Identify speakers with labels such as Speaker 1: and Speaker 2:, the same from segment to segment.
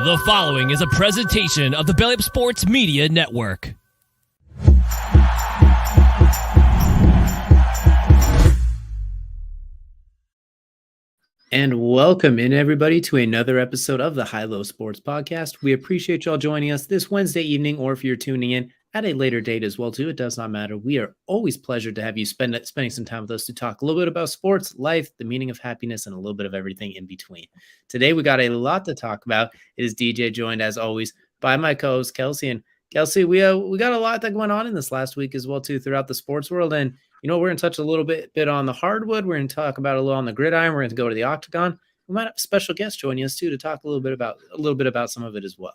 Speaker 1: The following is a presentation of the Belly Up Sports Media Network.
Speaker 2: And welcome in, everybody, to another episode of the High Low Sports Podcast. We appreciate y'all joining us this Wednesday evening, or if you're tuning in at a later date as well, too. It does not matter. We are always pleasure to have you spending some time with us to talk a little bit about sports, life, the meaning of happiness, and a little bit of everything in between. Today, we got a lot to talk about. It is DJ joined, as always, by my co-host, Kelcey. And Kelcey, we got a lot that going on in this last week as well, too, throughout the sports world. And you know, we're going to touch a little bit on the hardwood. We're going to talk about a little on the gridiron. We're going to go to the octagon. We might have a special guest joining us too to talk a little bit about some of it as well.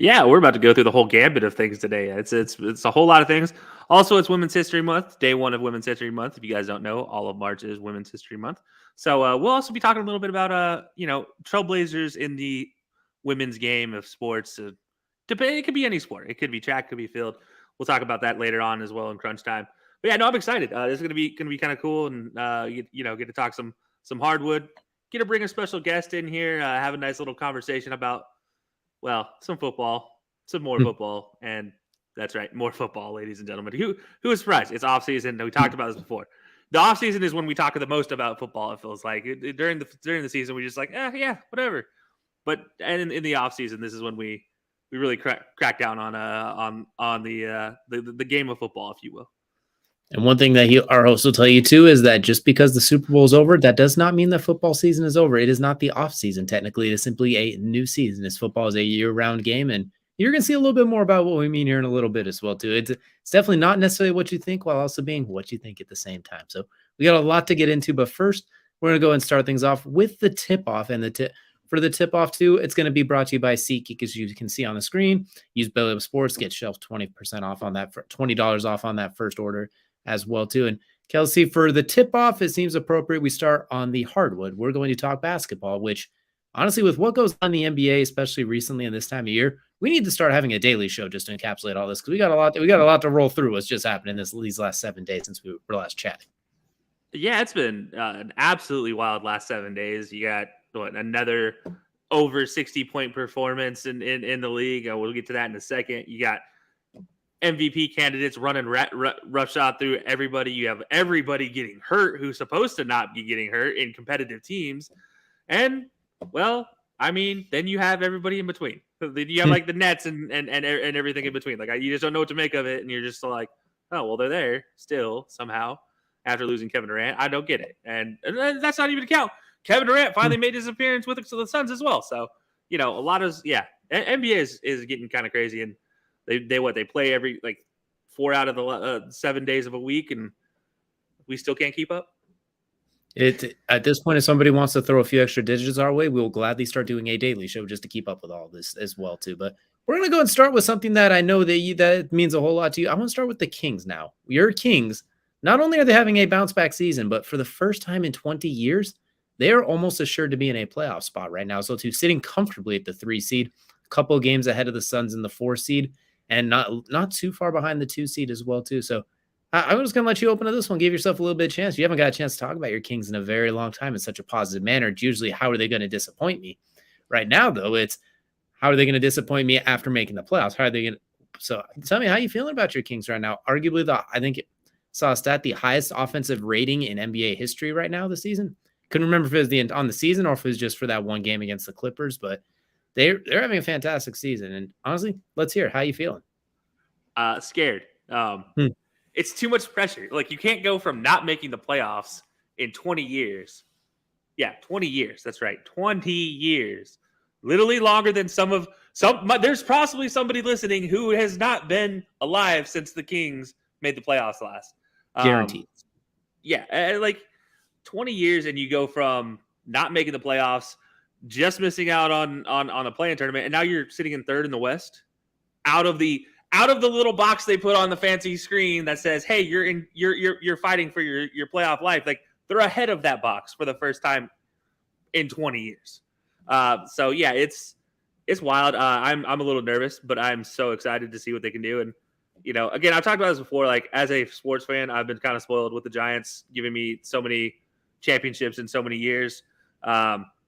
Speaker 3: Yeah, we're about to go through the whole gambit of things today. It's a whole lot of things. Also, it's Women's History Month, day one of Women's History Month. If you guys don't know, all of March is Women's History Month. So we'll also be talking a little bit about trailblazers in the women's game of sports. It could be any sport. It could be track, could be field. We'll talk about that later on as well in crunch time. But yeah, no, I'm excited. This is gonna be kind of cool, and get to talk some hardwood. Get to bring a special guest in here, have a nice little conversation about some football, some more football, and that's right, more football, ladies and gentlemen. Who is surprised? It's off season. We talked about this before. The off season is when we talk the most about football. It feels like during the season we just like yeah, whatever. But and in the off season, this is when we really crack down on the game of football, if you will.
Speaker 2: And one thing that our host will tell you too is that just because the Super Bowl is over, that does not mean the football season is over. It is not the off season. Technically, it is simply a new season. As football is a year-round game, and you're going to see a little bit more about what we mean here in a little bit as well too. It's definitely not necessarily what you think, while also being what you think at the same time. So we got a lot to get into, but first we're going to go and start things off with the tip-off. And for the tip-off too, it's going to be brought to you by SeatGeek, as you can see on the screen. Use Belly Up Sports, get shelf 20% off on that, for $20 off on that first order as well too. And Kelcey, for the tip-off, it seems appropriate we start on the hardwood. We're going to talk basketball, which honestly, with what goes on in the NBA, especially recently in this time of year, we need to start having a daily show just to encapsulate all this, because we got a lot to roll through what's just happened in these last 7 days since we were last chatting.
Speaker 3: Yeah, it's been an absolutely wild last 7 days. You got another over 60-point performance in the league. We'll get to that in a second. You got MVP candidates running roughshod through everybody. You have everybody getting hurt who's supposed to not be getting hurt in competitive teams. And, then you have everybody in between. You have like the Nets and everything in between. Like, you just don't know what to make of it. And you're just like, oh, well, they're there still somehow after losing Kevin Durant. I don't get it. And that's not even a count. Kevin Durant finally made his appearance with the Suns as well. So, a lot of, NBA is getting kind of crazy. And they play every 4 out of the 7 days of a week, and we still can't keep up.
Speaker 2: At this point, if somebody wants to throw a few extra digits our way, we will gladly start doing a daily show just to keep up with all this as well too. But we're gonna go and start with something that I know that means a whole lot to you. I want to start with the Kings now. Your Kings, not only are they having a bounce back season, but for the first time in 20 years, they are almost assured to be in a playoff spot right now. So too, sitting comfortably at the 3 seed, a couple of games ahead of the Suns in the 4 seed. And not too far behind the 2 seed as well, too. So I'm just going to let you open to this one. Give yourself a little bit of chance. You haven't got a chance to talk about your Kings in a very long time in such a positive manner. It's usually, how are they going to disappoint me? Right now, though, it's how are they going to disappoint me after making the playoffs? How are they going to? So tell me, how you feeling about your Kings right now? Arguably, I think saw a stat, the highest offensive rating in NBA history right now this season. Couldn't remember if it was on the season or if it was just for that one game against the Clippers, but they're having a fantastic season. And honestly, let's hear it. How you feeling?
Speaker 3: Scared. It's too much pressure. Like, you can't go from not making the playoffs in 20 years. Yeah, 20 years. That's right. 20 years. Literally longer than there's possibly somebody listening who has not been alive since the Kings made the playoffs last.
Speaker 2: Guaranteed.
Speaker 3: Yeah, 20 years, and you go from not making the playoffs, just missing out on a play-in tournament, and now you're sitting in third in the West, out of the little box they put on the fancy screen that says, "Hey, you're fighting for your playoff life." Like, they're ahead of that box for the first time in 20 years. So yeah, it's wild. I'm a little nervous, but I'm so excited to see what they can do. And again, I've talked about this before. Like, as a sports fan, I've been kind of spoiled with the Giants giving me so many championships in so many years.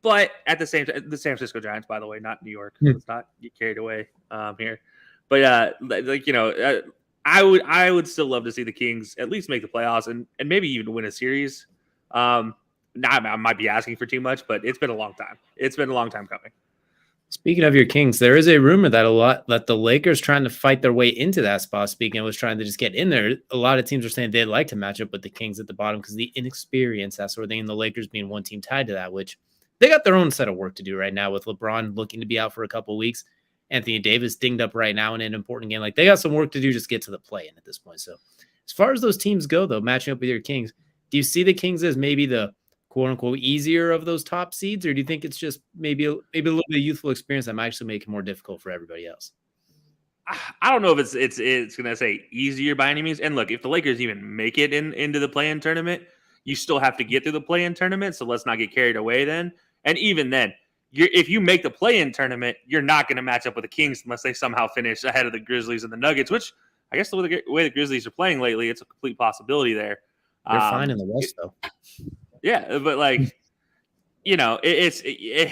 Speaker 3: But at the same time, the San Francisco Giants, by the way, not New York.
Speaker 2: Hmm.
Speaker 3: Let's not get carried away here. But I would still love to see the Kings at least make the playoffs and maybe even win a series. I might be asking for too much, but it's been a long time. It's been a long time coming.
Speaker 2: Speaking of your Kings, there is a rumor that the Lakers trying to fight their way into that spot. Speaking of was trying to just get in there. A lot of teams are saying they'd like to match up with the Kings at the bottom because of the inexperience, that sort of thing. And the Lakers being one team tied to that, which they got their own set of work to do right now with LeBron looking to be out for a couple of weeks. Anthony Davis dinged up right now in an important game. Like they got some work to do just get to the play-in at this point. So as far as those teams go, though, matching up with your Kings, do you see the Kings as maybe the quote unquote easier of those top seeds, or do you think it's just maybe a little bit of youthful experience that might actually make it more difficult for everybody else?
Speaker 3: I don't know if it's gonna say easier by any means. And look, if the Lakers even make it into the play-in tournament, you still have to get through the play-in tournament. So let's not get carried away then. And even then, if you make the play-in tournament, you're not going to match up with the Kings unless they somehow finish ahead of the Grizzlies and the Nuggets, which I guess the way the Grizzlies are playing lately, it's a complete possibility there.
Speaker 2: They're fine in the West, though.
Speaker 3: Yeah, but like, I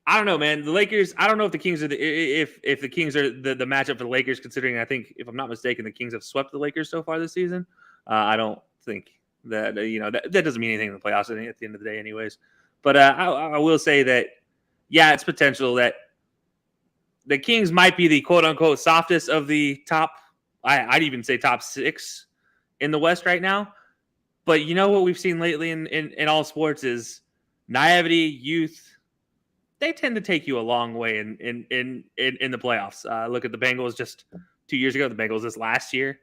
Speaker 3: don't know, man. The Lakers. I don't know if the Kings are if the Kings are the matchup for the Lakers. Considering, I think if I'm not mistaken, the Kings have swept the Lakers so far this season. I don't think that that doesn't mean anything in the playoffs at the end of the day, anyways. But I will say that, yeah, it's potential that the Kings might be the quote unquote softest of the top. I'd even say top 6 in the West right now. But you know what we've seen lately in all sports is naivety, youth. They tend to take you a long way in the playoffs. Look at the Bengals just 2 years ago. The Bengals this last year,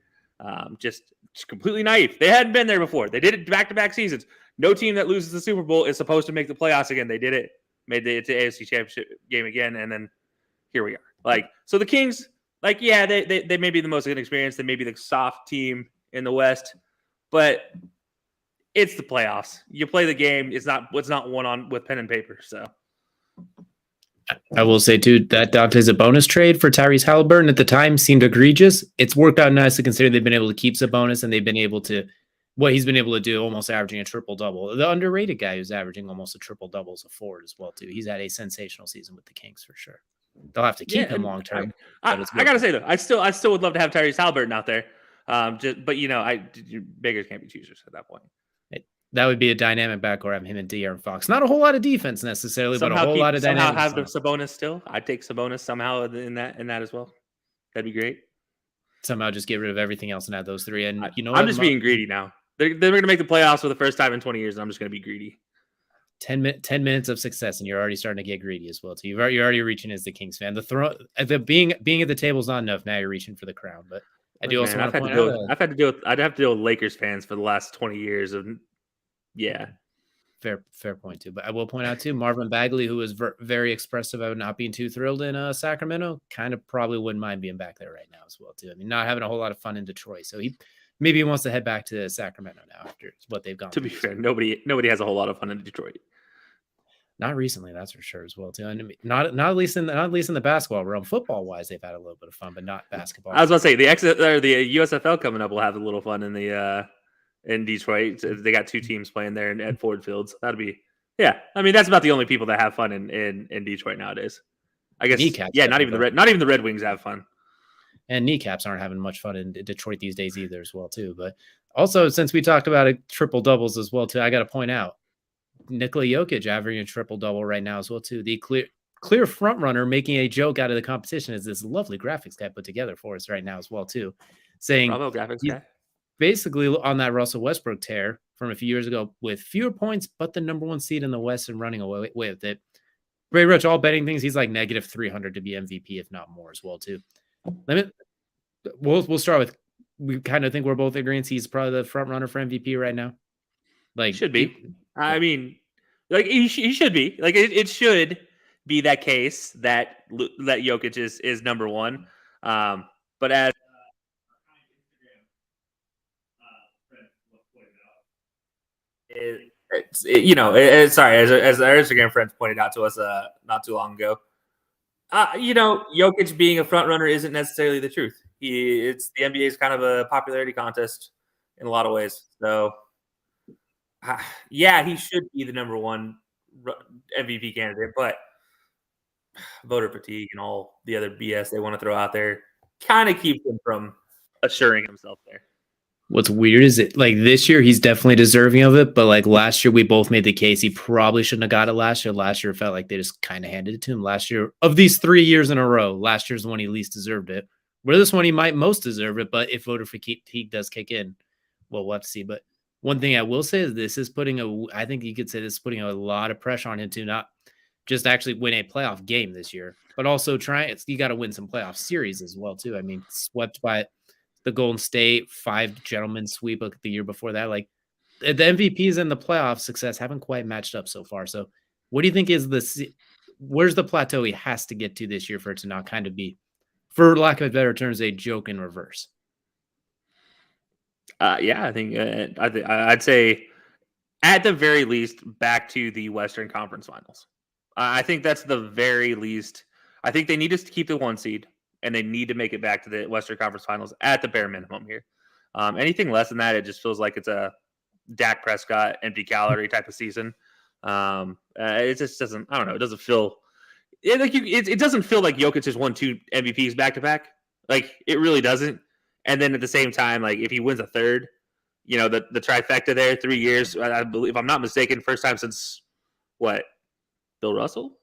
Speaker 3: just completely naive. They hadn't been there before. They did it back-to-back seasons. No team that loses the Super Bowl is supposed to make the playoffs again. They did it, made it to AFC Championship game again, and then here we are. Like, so the Kings, like, yeah, they may be the most inexperienced. They may be the soft team in the West, but it's the playoffs. You play the game. It's not won on with pen and paper. So
Speaker 2: I will say too that Dante's a bonus trade for Tyrese Halliburton at the time seemed egregious. It's worked out nicely considering they've been able to keep Sabonis and they've been able to what he's been able to do, almost averaging a triple-double. The underrated guy who's averaging almost a triple-double is a forward as well too. He's had a sensational season with the Kings for sure. They'll have to keep him long term.
Speaker 3: I gotta say though, I still would love to have Tyrese Halliburton out there. But beggars can't be choosers at that point.
Speaker 2: That would be a dynamic backcourt having him and De'Aaron Fox. Not a whole lot of defense necessarily, but a whole lot of dynamic.
Speaker 3: Somehow have the Sabonis still. I'd take Sabonis somehow in that as well. That'd be great.
Speaker 2: Somehow just get rid of everything else and add those three. And
Speaker 3: I'm just being greedy now. They're going to make the playoffs for the first time in 20 years, and I'm just going to be greedy.
Speaker 2: 10 minutes of success, and you're already starting to get greedy as well. So you're already reaching as the Kings fan. Being at the table is not enough. Now you're reaching for the crown. But I do also want to point out.
Speaker 3: I'd have to deal with Lakers fans for the last 20 years of. Yeah,
Speaker 2: fair point too. But I will point out too, Marvin Bagley, who was very expressive about not being too thrilled in Sacramento, kind of probably wouldn't mind being back there right now as well too. I mean, not having a whole lot of fun in Detroit, so he maybe wants to head back to Sacramento now after what they've gone.
Speaker 3: To be fair, nobody has a whole lot of fun in Detroit.
Speaker 2: Not recently, that's for sure as well too. And not at least in the basketball realm. Football wise, they've had a little bit of fun, but not basketball.
Speaker 3: I was about to say the USFL coming up will have a little fun in the. In Detroit, they got 2 teams playing there at Ford Field. So that'd be, yeah. I mean, that's about the only people that have fun in Detroit nowadays. I guess.
Speaker 2: Kneecaps,
Speaker 3: yeah, not even the Red Wings have fun.
Speaker 2: And kneecaps aren't having much fun in Detroit these days either, as well too. But also, since we talked about triple doubles as well too, I got to point out Nikola Jokic averaging a triple double right now as well too. The clear front runner making a joke out of the competition is this lovely graphics guy put together for us right now as well too, saying
Speaker 3: Bravo, graphics guy.
Speaker 2: Basically on that Russell Westbrook tear from a few years ago with fewer points, but the number 1 seed in the West and running away with it. Pretty much all betting things. He's like negative 300 to be MVP, if not more as well too. We'll start with, we kind of think we're both agreeing he's probably the front runner for MVP right now. Like
Speaker 3: should be. I mean, like he should be. Like it should be that case that Jokic is number 1. But as sorry, as our Instagram friends pointed out to us not too long ago, Jokic being a front runner isn't necessarily the truth. It's the NBA is kind of a popularity contest in a lot of ways. So, yeah, he should be the number 1 MVP candidate, but voter fatigue and all the other BS they want to throw out there kind of keeps him from assuring himself there.
Speaker 2: What's weird is it like this year he's definitely deserving of it, but like last year we both made the case he probably shouldn't have got it last year. Last year it felt like they just kind of handed it to him. Last year of these 3 years in a row, last year's the one he least deserved it. Where this one he might most deserve it, but if voter fatigue does kick in, well, we'll have to see. But one thing I will say is this is I think you could say this is putting a lot of pressure on him to not just actually win a playoff game this year, but also you got to win some playoff series as well too. I mean, swept by the Golden State 5 gentlemen sweep the year before that. Like the MVPs and the playoff success haven't quite matched up so far. So what do you think is where's the plateau he has to get to this year for it to not kind of be, for lack of better terms, a joke in reverse?
Speaker 3: Yeah, I think I'd say at the very least back to the Western Conference Finals. I think that's the very least. I think they need us to keep the 1 seed. And they need to make it back to the Western Conference Finals at the bare minimum here. Anything less than that, it just feels like it's a Dak Prescott empty calorie type of season. It just doesn't. I don't know. It doesn't feel it doesn't feel like Jokic has won 2 MVPs back to back. Like it really doesn't. And then at the same time, like if he wins a third, the trifecta there, 3 years. I believe, if I'm not mistaken, first time since what? Bill Russell.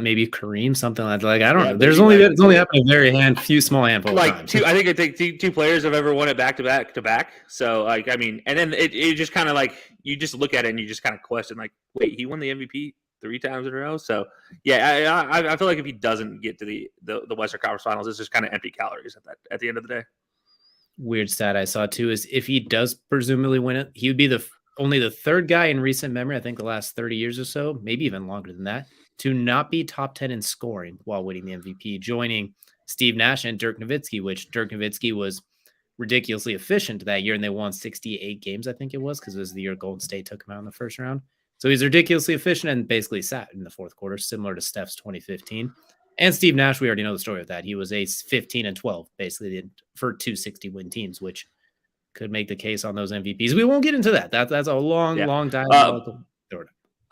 Speaker 2: Maybe Kareem, something like that. Like I don't know. It's only happened a few small handful of times.
Speaker 3: I think it takes 2 players have ever won it back to back. So like I mean, and then it just kind of like you just look at it and you just kind of question like, wait, he won the MVP 3 times in a row. So yeah, I feel like if he doesn't get to the Western Conference Finals, it's just kind of empty calories at the end of the day.
Speaker 2: Weird stat I saw too is if he does presumably win it, he would be only the 3rd guy in recent memory, I think the last 30 years or so, maybe even longer than that, to not be top 10 in scoring while winning the MVP, joining Steve Nash and Dirk Nowitzki, which Dirk Nowitzki was ridiculously efficient that year, and they won 68 games, I think it was, because it was the year Golden State took him out in the first round. So he's ridiculously efficient and basically sat in the 4th quarter, similar to Steph's 2015. And Steve Nash, we already know the story of that. He was a 15-12, basically, for 260-win teams, which could make the case on those MVPs. We won't get into that. That's a long dialogue.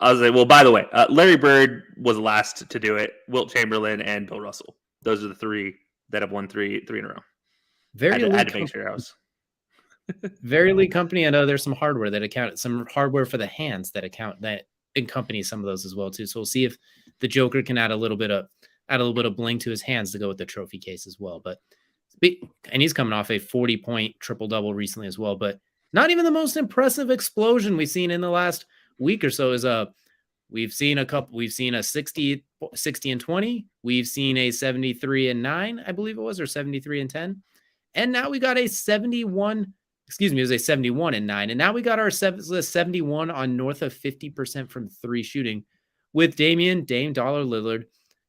Speaker 3: I was like, well, by the way, Larry Bird was last to do it. Wilt Chamberlain and Bill Russell. Those are the 3 that have won three in a row. I had to make sure I was.
Speaker 2: Very elite company. I know there's some hardware hardware for the hands that accompany some of those as well too. So we'll see if the Joker can add a little bit of bling to his hands to go with the trophy case as well. And he's coming off a 40-point triple-double recently as well. But not even the most impressive explosion we've seen in the last week or so is we've seen a 60 and 20, we've seen a 73 and 9, I believe it was, or 73 and 10, and now we got a 71 and 9, and now we got our 71 on north of 50% from 3 shooting with Dame Dollar Lillard,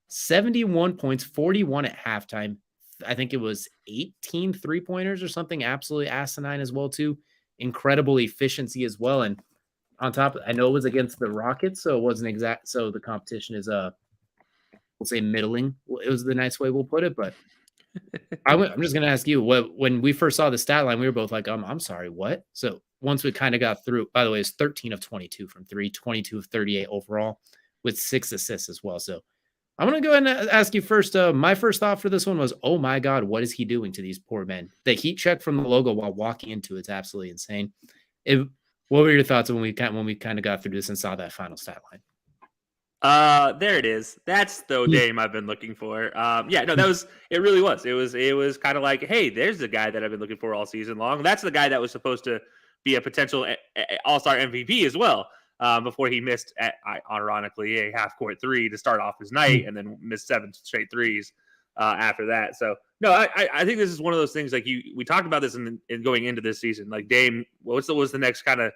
Speaker 2: 71 points, 41 at halftime. I think it was 18 3-pointers or something absolutely asinine as well too. Incredible efficiency as well. And on top, I know it was against the Rockets, so it wasn't exact. So the competition is we'll say middling. It was the nice way we'll put it. But I'm just gonna ask you, when we first saw the stat line, we were both like, I'm sorry, what? So once we kind of got through, by the way, it's 13 of 22 from 3, 22 of 38 overall, with 6 assists as well. So I'm gonna go ahead and ask you first. My first thought for this one was, oh my God, what is he doing to these poor men? The heat check from the logo while walking into it's absolutely insane. What were your thoughts when we kind of got through this and saw that final stat line?
Speaker 3: There it is. That's the Dame I've been looking for. It really was. It was kind of like, hey, there's the guy that I've been looking for all season long. That's the guy that was supposed to be a potential all-star MVP as well. Before he missed, ironically, a half-court 3 to start off his night, and then missed 7 straight threes after that. So, no, I think this is one of those things. Like we talked about this in going into this season. Like Dame, what was the next kind of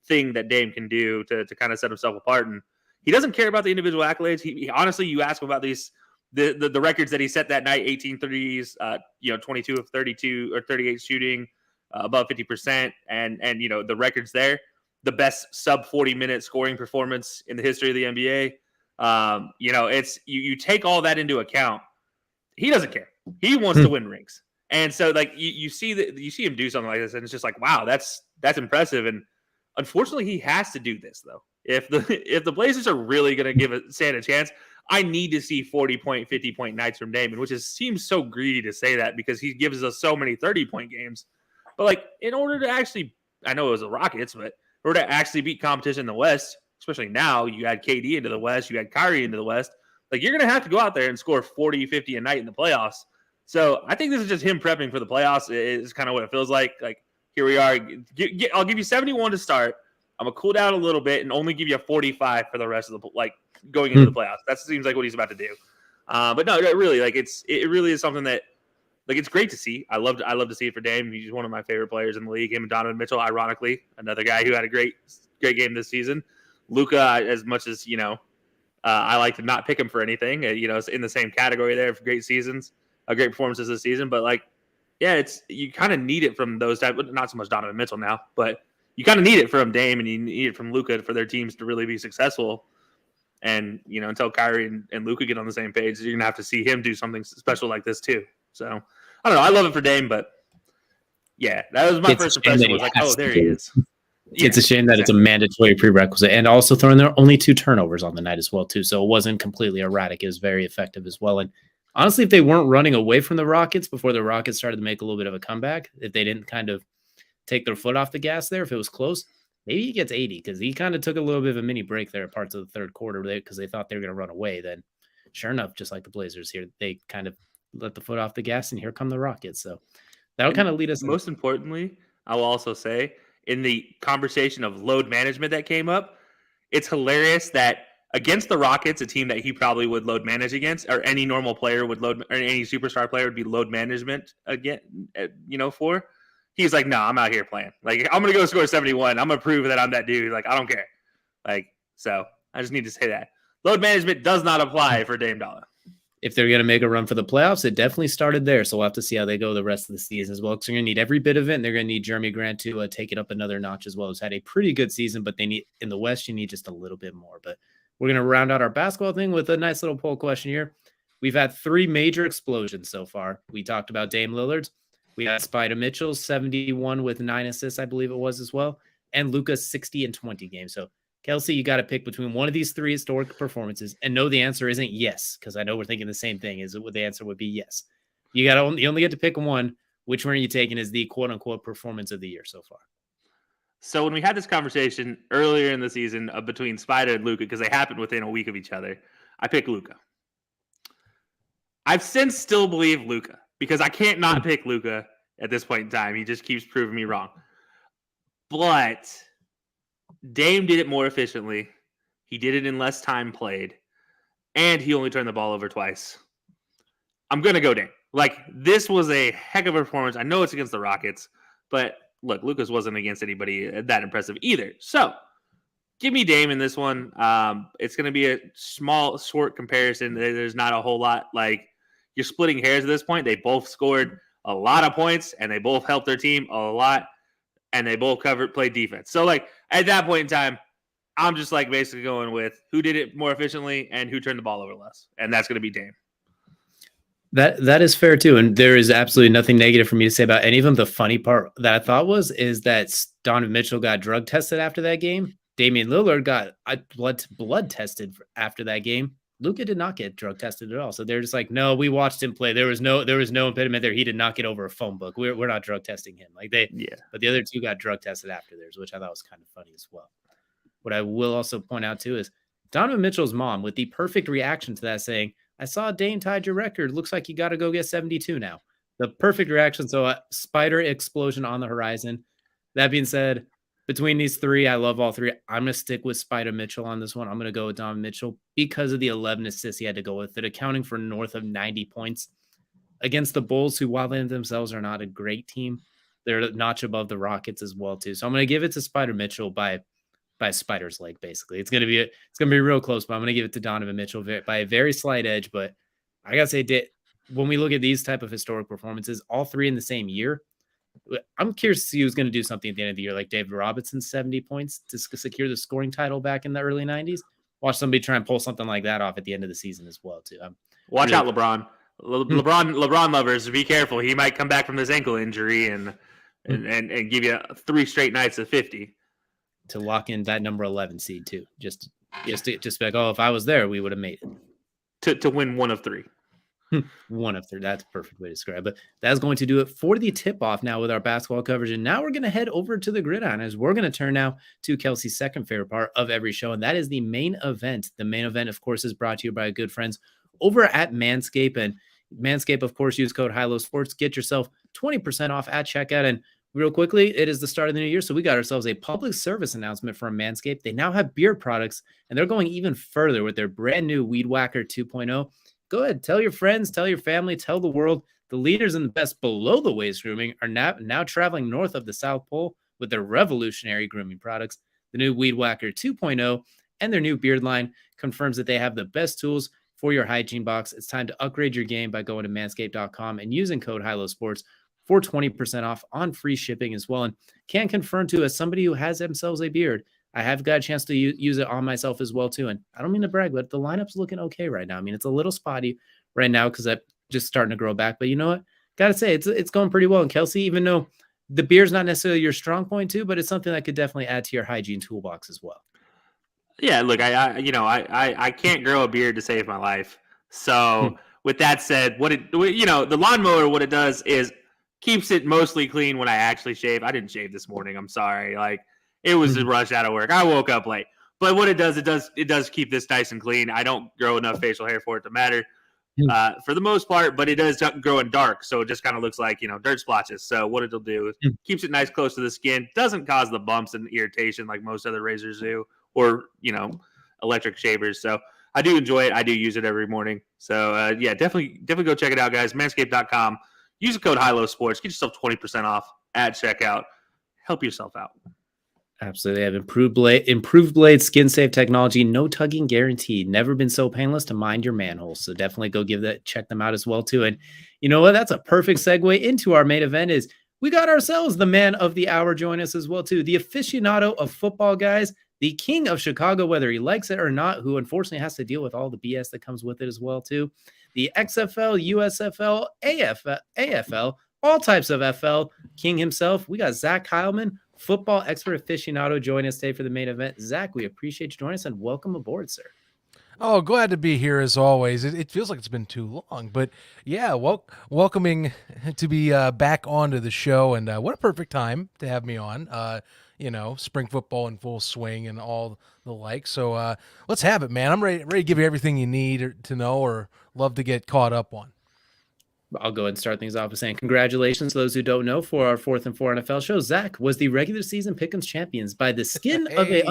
Speaker 3: thing that Dame can do to kind of set himself apart? And he doesn't care about the individual accolades. He honestly, you ask him about the records that he set that night: 18 threes, 22 of 32 or 38 shooting, above 50%, and the records there. The best sub 40-minute scoring performance in the history of the NBA. It's you take all that into account. He doesn't care. He wants to win rings. And so like you see him do something like this, and it's just like, wow, that's impressive. And unfortunately, he has to do this though. If the Blazers are really going to give Stan a chance, I need to see 40-point, 50-point nights from Damon, which seems so greedy to say that because he gives us so many 30-point games. But like, in order to actually, I know it was the Rockets, but in order to actually beat competition in the West, especially now, you add KD into the West, you add Kyrie into the West, like you're going to have to go out there and score 40, 50 a night in the playoffs. So I think this is just him prepping for the playoffs. It's kind of what it feels like. Like, here we are. I'll give you 71 to start. I'm going to cool down a little bit and only give you a 45 for the rest of the, like, going into the playoffs. That seems like what he's about to do. But no, really, like, it really is something that, like, it's great to see. I love to see it for Dame. He's one of my favorite players in the league. Him and Donovan Mitchell, ironically, another guy who had a great game this season. Luka, as much as, I like to not pick him for anything, it's in the same category there for great seasons, great performances this season. But, like, yeah, you kind of need it from those type, not so much Donovan Mitchell now, but you kind of need it from Dame and you need it from Luka for their teams to really be successful. And, until Kyrie and Luka get on the same page, you're going to have to see him do something special like this too. So, I don't know. I love it for Dame, but yeah, that was my first impression was like, oh, there he is.
Speaker 2: It's a shame that it's a mandatory prerequisite, and also throwing there only 2 turnovers on the night as well too. So it wasn't completely erratic. It was very effective as well. And honestly, if they weren't running away from the Rockets before the Rockets started to make a little bit of a comeback, if they didn't kind of take their foot off the gas there, if it was close, maybe he gets 80 because he kind of took a little bit of a mini break there at parts of the third quarter because they thought they were going to run away. Then, sure enough, just like the Blazers here, they kind of let the foot off the gas, and here come the Rockets. So that'll kind of lead us.
Speaker 3: Most importantly, I will also say, in the conversation of load management that came up, it's hilarious that against the Rockets, a team that he probably would load manage against, or any normal player would load, or any superstar player would be load management again, for. He's like, no, I'm out here playing. Like, I'm going to go score 71. I'm going to prove that I'm that dude. Like, I don't care. Like, so I just need to say that. Load management does not apply for Dame Dollar.
Speaker 2: If they're going to make a run for the playoffs, it definitely started there. So we'll have to see how they go the rest of the season as well. Because they're going to need every bit of it. And they're going to need Jeremy Grant to take it up another notch as well. He's had a pretty good season, but they need, in the West, you need just a little bit more. But we're going to round out our basketball thing with a nice little poll question here. We've had 3 major explosions so far. We talked about Dame Lillard's. We had Spider Mitchell's 71 with 9 assists, I believe it was as well. And Luka's 60 and 20 games. So, Kelcey, you got to pick between one of these 3 historic performances. And no, the answer isn't yes, because I know we're thinking the same thing. The answer would be yes. You only get to pick one. Which one are you taking as the quote-unquote performance of the year so far?
Speaker 3: So when we had this conversation earlier in the season between Spider and Luka, because they happened within a week of each other, I picked Luka. I've since still believed Luka, because I can't not pick Luka at this point in time. He just keeps proving me wrong. But Dame did it more efficiently. He did it in less time played. And he only turned the ball over twice. I'm going to go Dame. Like, this was a heck of a performance. I know it's against the Rockets, but look, Lucas wasn't against anybody that impressive either. So give me Dame in this one. It's going to be a small, short comparison. There's not a whole lot. Like, you're splitting hairs at this point. They both scored a lot of points, and they both helped their team a lot, and they both played defense. So, like, at that point in time, I'm just, like, basically going with who did it more efficiently and who turned the ball over less, and that's going to be Dame.
Speaker 2: That is fair too, and there is absolutely nothing negative for me to say about any of them. The funny part that I thought is that Donovan Mitchell got drug tested after that game. Damian Lillard got blood tested after that game. Luka did not get drug tested at all. So they're just like, no, we watched him play. There was no impediment there. He did not get over a phone book. We're not drug testing him. But the other 2 got drug tested after theirs, which I thought was kind of funny as well. What I will also point out too is Donovan Mitchell's mom with the perfect reaction to that, saying, I saw Dame tied your record. Looks like you got to go get 72 now. The perfect reaction. So spider explosion on the horizon. That being said, between these 3, I love all 3. I'm going to stick with Spider Mitchell on this one. I'm going to go with Donovan Mitchell because of the 11 assists he had to go with it, accounting for north of 90 points against the Bulls, who, while they themselves are not a great team, they're a notch above the Rockets as well too. So I'm going to give it to Spider Mitchell by Spider's leg, basically. It's gonna be real close, but I'm gonna give it to Donovan Mitchell by a very slight edge. But I gotta say, when we look at these type of historic performances, all 3 in the same year, I'm curious to see who's gonna do something at the end of the year, like David Robinson's 70 points to secure the scoring title back in the early 90s. Watch somebody try and pull something like that off at the end of the season as well too.
Speaker 3: Watch out, LeBron. LeBron lovers, be careful. He might come back from this ankle injury and give you 3 straight nights of 50.
Speaker 2: to lock in that number 11 seed too. Just be like, oh, if I was there, we would have made
Speaker 3: it. To win one of three.
Speaker 2: One of three. That's a perfect way to describe it. But that's going to do it for the tip-off now with our basketball coverage. And now we're going to head over to the gridiron as we're going to turn now to Kelcey's second favorite part of every show, and that is the main event. The main event, of course, is brought to you by our good friends over at Manscaped. And Manscaped, of course, use code HILOSports. Get yourself 20% off at checkout. And real quickly, it is the start of the new year, so we got ourselves a public service announcement from Manscaped. They now have beard products, and they're going even further with their brand new Weed Whacker 2.0. Go ahead, tell your friends, tell your family, tell the world. The leaders in the best below the waist grooming are now traveling north of the South Pole with their revolutionary grooming products. The new Weed Whacker 2.0 and their new beard line confirms that they have the best tools for your hygiene box. It's time to upgrade your game by going to manscaped.com and using code HILOSports for 20% off on free shipping as well. And can confirm too, as somebody who has themselves a beard, I have got a chance to use it on myself as well too. And I don't mean to brag, but the lineup's looking okay right now. I mean, it's a little spotty right now because I'm just starting to grow back. But you know what? Got to say, it's going pretty well. And Kelcey, even though the beard's not necessarily your strong point too, but it's something that could definitely add to your hygiene toolbox as well.
Speaker 3: Yeah, look, I can't grow a beard to save my life. So with that said, the lawnmower, what it does is keeps it mostly clean when I actually shave. I didn't shave this morning. I'm sorry. Like, it was a rush out of work. I woke up late. But what it does keep this nice and clean. I don't grow enough facial hair for it to matter for the most part, but it does grow in dark. So it just kind of looks like, dirt splotches. So what it'll do is keeps it nice close to the skin. Doesn't cause the bumps and irritation like most other razors do or, electric shavers. So I do enjoy it. I do use it every morning. So definitely go check it out, guys. Manscaped.com. Use the code HILOSports. Get yourself 20% off at checkout. Help yourself out.
Speaker 2: Absolutely. They have improved blade, skin safe technology, no tugging guaranteed. Never been so painless to mind your manhole. So definitely go check them out as well too. And you know what? That's a perfect segue into our main event. Is we got ourselves the man of the hour join us as well too. The aficionado of football, guys, the king of Chicago, whether he likes it or not, who unfortunately has to deal with all the BS that comes with it as well too. The XFL, USFL, AFL, all types of FL king himself. We got Zach Keilman, football expert aficionado, joining us today for the main event. Zach, we appreciate you joining us and welcome aboard, sir.
Speaker 4: Oh, glad to be here as always. It feels like it's been too long, but yeah, welcoming to be back onto the show, and what a perfect time to have me on. Spring football in full swing and all the like. So let's have it, man. I'm ready to give you everything you need to know or love to get caught up on.
Speaker 2: I'll go ahead and start things off with saying congratulations to those who don't know for our 4th and 4 NFL show. Zach was the regular season Pick'ems champions by the skin of a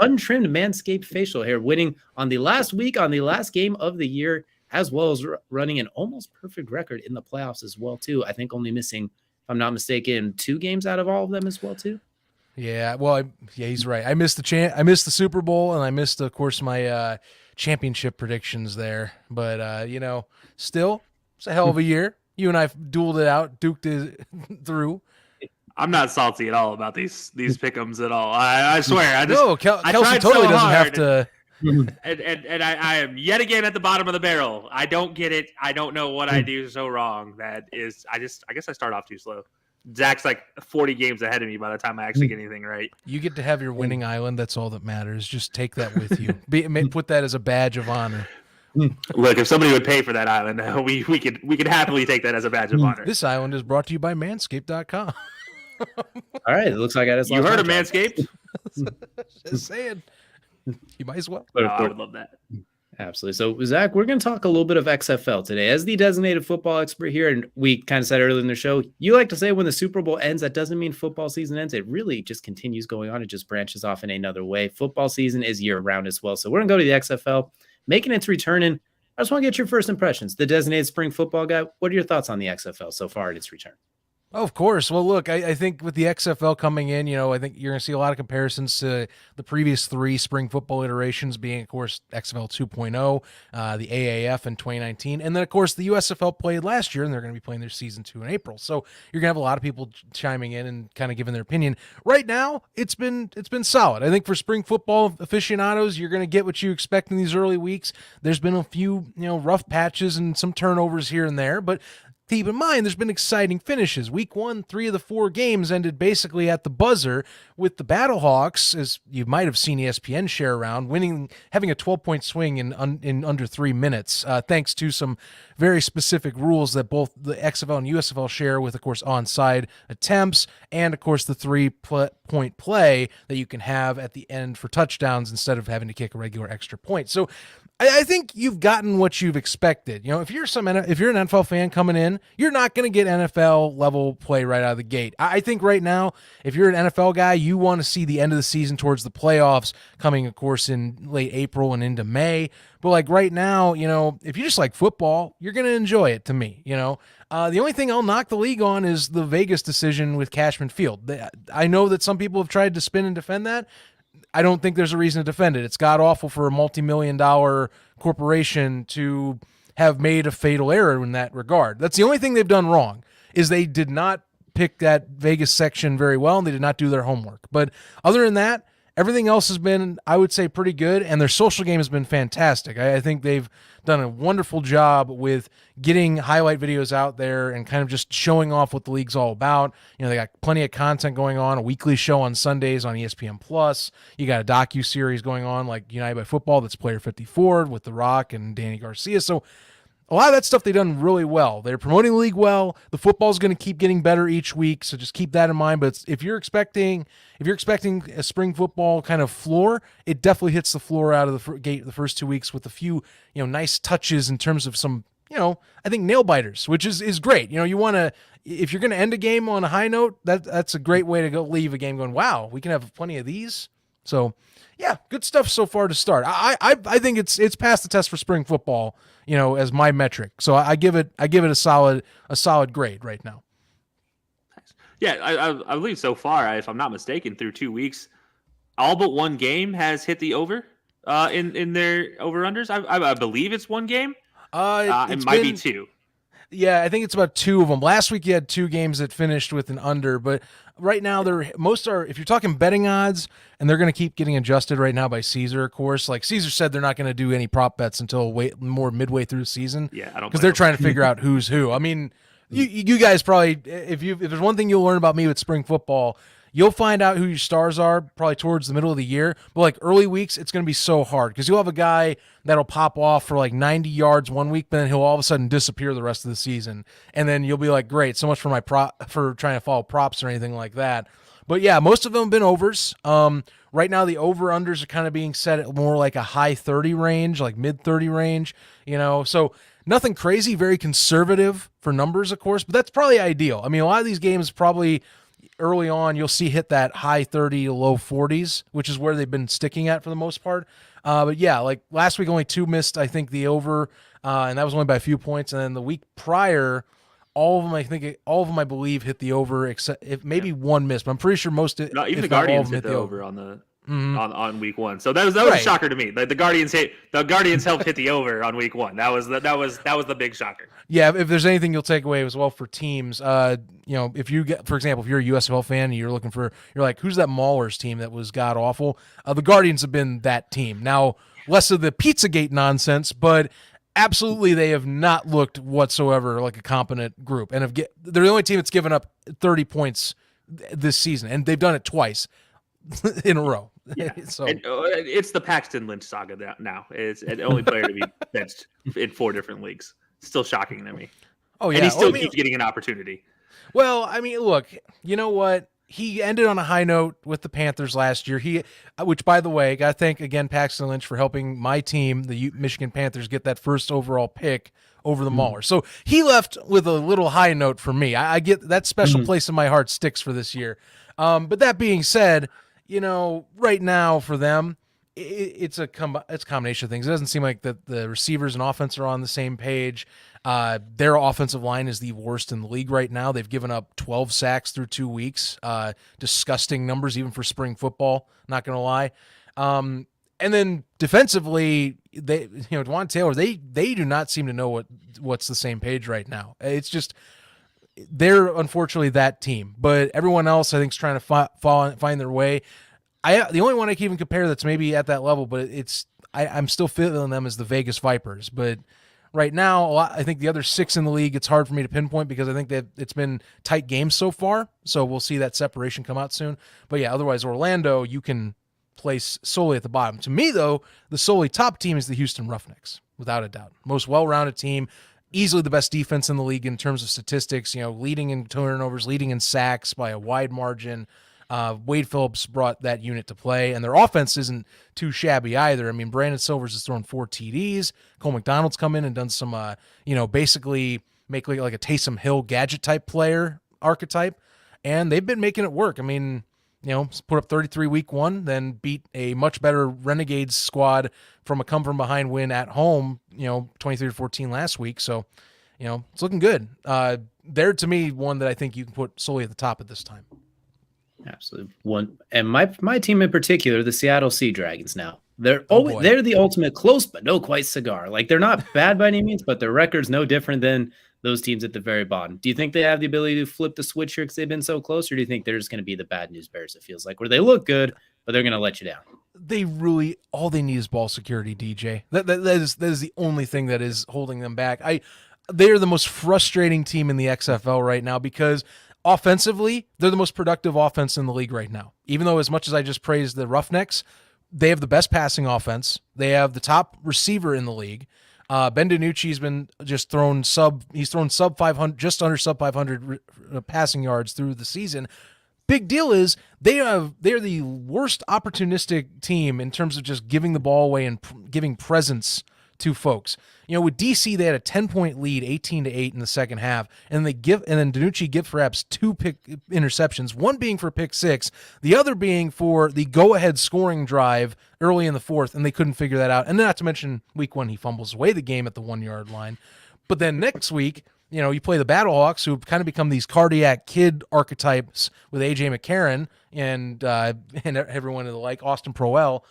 Speaker 2: untrimmed Manscaped facial hair, winning on the last week on the last game of the year, as well as running an almost perfect record in the playoffs as well too. I think only missing, if I'm not mistaken, 2 games out of all of them as well too.
Speaker 4: Yeah, well, he's right. I missed the Super Bowl, and I missed, of course, my championship predictions there. But still. It's a hell of a year. You and I duked it through.
Speaker 3: I'm not salty at all about these pick'ems at all. I swear.
Speaker 4: Kelcey totally doesn't have to.
Speaker 3: And I am yet again at the bottom of the barrel. I don't get it. I don't know what I do so wrong. That is, I guess I start off too slow. Zach's like 40 games ahead of me by the time I actually get anything right.
Speaker 4: You get to have your winning island. That's all that matters. Just take that with you. Put that as a badge of honor.
Speaker 3: Look, if somebody would pay for that island, we could happily take that as a badge of honor.
Speaker 4: This island is brought to you by Manscaped.com.
Speaker 2: All right, it looks like I just
Speaker 3: you heard of Manscaped?
Speaker 4: Just saying, you might as well.
Speaker 3: I would love that.
Speaker 2: Absolutely. So, Zach, we're going to talk a little bit of XFL today. As the designated football expert here, and we kind of said earlier in the show, you like to say when the Super Bowl ends, that doesn't mean football season ends. It really just continues going on. It just branches off in another way. Football season is year-round as well. So we're going to go to the XFL. Making its return, and I just want to get your first impressions. The designated spring football guy, what are your thoughts on the XFL so far at its return?
Speaker 4: Of course. Well, look, I think with the XFL coming in, I think you're going to see a lot of comparisons to the previous 3 spring football iterations being, of course, XFL 2.0, the AAF in 2019, and then, of course, the USFL played last year, and they're going to be playing their season 2 in April. So you're going to have a lot of people chiming in and kind of giving their opinion. Right now, it's been solid. I think for spring football aficionados, you're going to get what you expect in these early weeks. There's been a few, rough patches and some turnovers here and there, but keep in mind, there's been exciting finishes. Week 1, 3 of the 4 games ended basically at the buzzer, with the Battlehawks, as you might have seen ESPN share around, having a 12-point swing in under 3 minutes, thanks to some very specific rules that both the XFL and USFL share with, of course, onside attempts and, of course, the 3-point play that you can have at the end for touchdowns instead of having to kick a regular extra point. So I think you've gotten what you've expected. If you're an NFL fan coming in, you're not going to get NFL level play right out of the gate. I think right now, if you're an NFL guy, you want to see the end of the season towards the playoffs coming, of course, in late April and into May. But like right now, if you just like football, you're going to enjoy it. To me, the only thing I'll knock the league on is the Vegas decision with Cashman Field. I know that some people have tried to spin and defend that. I don't think there's a reason to defend it. It's god awful for a multi-million-dollar corporation to have made a fatal error in that regard. That's the only thing they've done wrong, is they did not pick that Vegas section very well, and they did not do their homework. But other than that, everything else has been, I would say, pretty good, and their social game has been fantastic. I think they've done a wonderful job with getting highlight videos out there and kind of just showing off what the league's all about. They got plenty of content going on, a weekly show on Sundays on ESPN+. You got a docu-series going on like United by Football that's Player 54 with The Rock and Danny Garcia. So a lot of that stuff they've done really well. They're promoting the league well. The football's going to keep getting better each week, so just keep that in mind. But if you're expecting a spring football kind of floor, it definitely hits the floor out of the gate the first 2 weeks with a few nice touches in terms of some I think nail biters, which is great. You want to, if you're going to end a game on a high note, that's a great way to go leave a game going, wow, we can have plenty of these. So yeah, good stuff so far to start. I think it's passed the test for spring football, as my metric. So I give it a solid grade right now.
Speaker 3: Yeah, I believe so far, if I'm not mistaken, through 2 weeks, all but one game has hit the over in their over-unders. I believe it's one game. It might be 2.
Speaker 4: Yeah, I think it's about 2 of them. Last week you had 2 games that finished with an under, but right now most are, if you're talking betting odds, and they're going to keep getting adjusted right now by Caesar, of course. Like Caesar said, they're not going to do any prop bets until more midway through the season.
Speaker 3: Yeah, I don't,
Speaker 4: because they're trying to figure out who's who. I mean, you guys probably, if there's one thing you'll learn about me with spring football, you'll find out who your stars are probably towards the middle of the year. But like early weeks, it's going to be so hard because you'll have a guy that'll pop off for like 90 yards one week, but then he'll all of a sudden disappear the rest of the season. And then you'll be like, great, so much for for trying to follow props or anything like that. But yeah, most of them have been overs. Right now, the over-unders are kind of being set at more like a high 30 range, like mid-30 range, So nothing crazy, very conservative for numbers, of course, but that's probably ideal. I mean, a lot of these games probably early on you'll see hit that high 30 to low 40s, which is where they've been sticking at for the most part. But yeah, like last week only 2 missed, I think, the over, and that was only by a few points. And then the week prior, all of them, I believe, hit the over, except if maybe one missed. But I'm pretty sure most,
Speaker 3: even the Guardians hit the over on the on week 1. So that was a shocker to me. Like the Guardians helped hit the over on week 1. That was the big shocker.
Speaker 4: Yeah, if there's anything you'll take away as well for teams, if you get, for example, if you're a USFL fan and you're like, who's that Maulers team that was god awful? The Guardians have been that team. Now, less of the Pizzagate nonsense, but absolutely they have not looked whatsoever like a competent group, and they're the only team that's given up 30 points this season, and they've done it twice in a row.
Speaker 3: Yeah.
Speaker 4: So
Speaker 3: it's the Paxton Lynch saga now. It's an only player to be benched in 4 different leagues. Still shocking to me.
Speaker 4: Oh yeah,
Speaker 3: and he still keeps getting an opportunity.
Speaker 4: Well, I mean, look, you know what? He ended on a high note with the Panthers last year. Which, by the way, got to thank again Paxton Lynch for helping my team, the Michigan Panthers, get that first overall pick over the Maulers. So he left with a little high note for me. I get that special place in my heart sticks for this year. But that being said, right now for them, it's a combination of things. It doesn't seem like the receivers and offense are on the same page. Their offensive line is the worst in the league right now. They've given up 12 sacks through 2 weeks. Disgusting numbers even for spring football, not going to lie. And then defensively, Dwan Taylor, they do not seem to know what's the same page right now. It's just they're unfortunately that team, but everyone else I think is trying to find their way. The only one I can even compare that's maybe at that level, but I'm still feeling them as the Vegas Vipers. But right now, I think the other 6 in the league, it's hard for me to pinpoint because I think that it's been tight games so far. So we'll see that separation come out soon. But yeah, otherwise Orlando, you can place solely at the bottom. To me, though, the solely top team is the Houston Roughnecks, without a doubt. Most well-rounded team, easily the best defense in the league in terms of statistics, leading in turnovers, leading in sacks by a wide margin. Wade Phillips brought that unit to play, and their offense isn't too shabby either. I mean, Brandon Silvers has thrown 4 TDs. Cole McDonald's come in and done some, basically make like a Taysom Hill gadget-type player archetype, and they've been making it work. I mean, put up 33 week 1, then beat a much better Renegades squad from a come-from-behind win at home, 23-14 last week. So, it's looking good. They're, to me, one that I think you can put solely at the top at this time.
Speaker 2: Absolutely. One, and my team in particular, the Seattle Sea Dragons now. They're they're the ultimate close but no quite cigar. Like, they're not bad by any means, but their record's no different than those teams at the very bottom. Do you think they have the ability to flip the switch here because they've been so close, or do you think they're just going to be the bad news bears, it feels like, where they look good, but they're going to let you down?
Speaker 4: They really, all they need is ball security, DJ. That is the only thing that is holding them back. They are the most frustrating team in the XFL right now because offensively, they're the most productive offense in the league right now. Even though as much as I just praised the Roughnecks, they have the best passing offense. They have the top receiver in the league. Ben DiNucci's been just he's thrown sub 500, just under sub 500 passing yards through the season. Big deal is they're the worst opportunistic team in terms of just giving the ball away and giving presence to folks. With DC, they had a 10-point lead, 18-8 in the second half, and then DiNucci gives perhaps 2 pick interceptions, one being for pick 6, the other being for the go-ahead scoring drive early in the 4th, and they couldn't figure that out. And not to mention, week 1, he fumbles away the game at the 1-yard line. But then next week, you play the Battlehawks, who have kind of become these cardiac kid archetypes with A.J. McCarron and everyone like Austin Proell.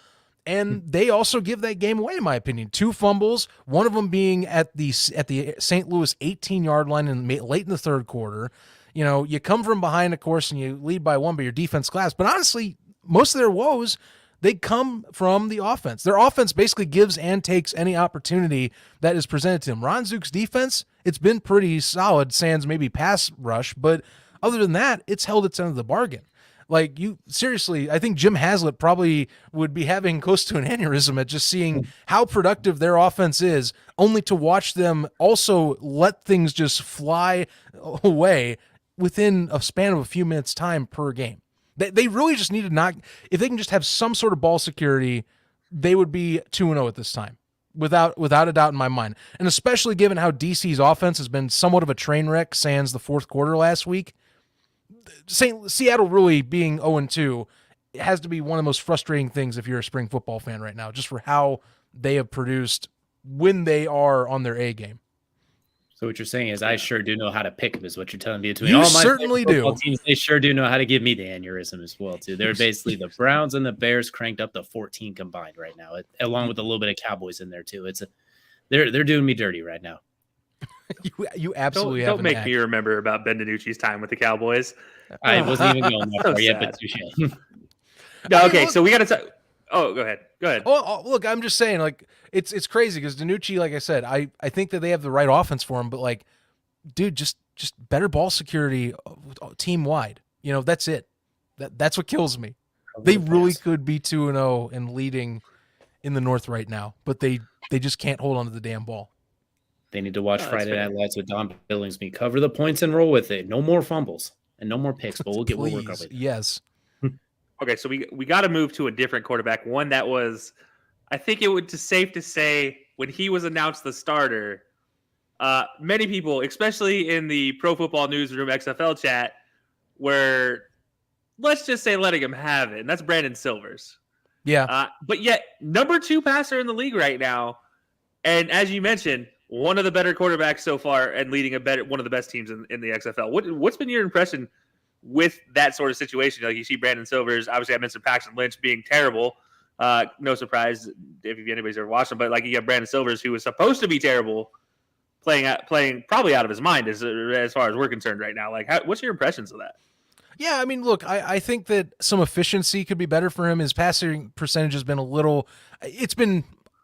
Speaker 4: And they also give that game away, in my opinion. 2 fumbles, one of them being at the St. Louis 18-yard line late in the third quarter. You come from behind, of course, and you lead by 1, but your defense collapsed. But honestly, most of their woes, they come from the offense. Their offense basically gives and takes any opportunity that is presented to them. Ron Zook's defense, it's been pretty solid, sans maybe pass rush, but other than that, it's held its end of the bargain. Like, seriously, I think Jim Haslett probably would be having close to an aneurysm at just seeing how productive their offense is, only to watch them also let things just fly away within a span of a few minutes' time per game. They really just need to if they can just have some sort of ball security, they would be 2-0 at this time, without a doubt in my mind. And especially given how DC's offense has been somewhat of a train wreck sans the fourth quarter last week, Seattle really being 0-2 has to be one of the most frustrating things if you're a spring football fan right now, just for how they have produced when they are on their A game.
Speaker 2: So what you're saying is I sure do know how to pick them, is what you're telling me. Between
Speaker 4: you
Speaker 2: all my
Speaker 4: certainly do.
Speaker 2: Teams, they sure do know how to give me the aneurysm as well, too. They're basically the Browns and the Bears cranked up to 14 combined right now, along with a little bit of Cowboys in there, too. They're doing me dirty right now.
Speaker 4: You absolutely
Speaker 3: don't make me remember about Ben DiNucci's time with the Cowboys.
Speaker 2: I wasn't even going that far yet, but touche.
Speaker 3: No, okay, so we got to talk. Oh, go ahead.
Speaker 4: Oh, look, I'm just saying, like, it's crazy because DiNucci, like I said, I think that they have the right offense for him, but like, dude, just better ball security team wide. That's it. That's what kills me. They really could be 2-0 and leading in the North right now, but they just can't hold on to the damn ball.
Speaker 2: They need to watch Friday Night Lights with Don Billingsby. Cover the points and roll with it. No more fumbles and no more picks, but we'll work on it.
Speaker 4: Yes.
Speaker 3: Okay, so we got to move to a different quarterback. One that was, I think it would be safe to say, when he was announced the starter, many people, especially in the Pro Football Newsroom XFL chat, were, let's just say, letting him have it. And that's Brandon Silvers.
Speaker 4: Yeah.
Speaker 3: But yet, number 2 passer in the league right now. And as you mentioned, one of the better quarterbacks so far and leading one of the best teams in the XFL. What's been your impression with that sort of situation? Like, you see Brandon Silvers, obviously I mentioned Paxton Lynch being terrible. No surprise if anybody's ever watched him, but like, you have Brandon Silvers, who was supposed to be terrible, playing probably out of his mind as far as we're concerned right now. Like, what's your impressions of that?
Speaker 4: Yeah, I mean, look, I think that some efficiency could be better for him. His passing percentage has been it's been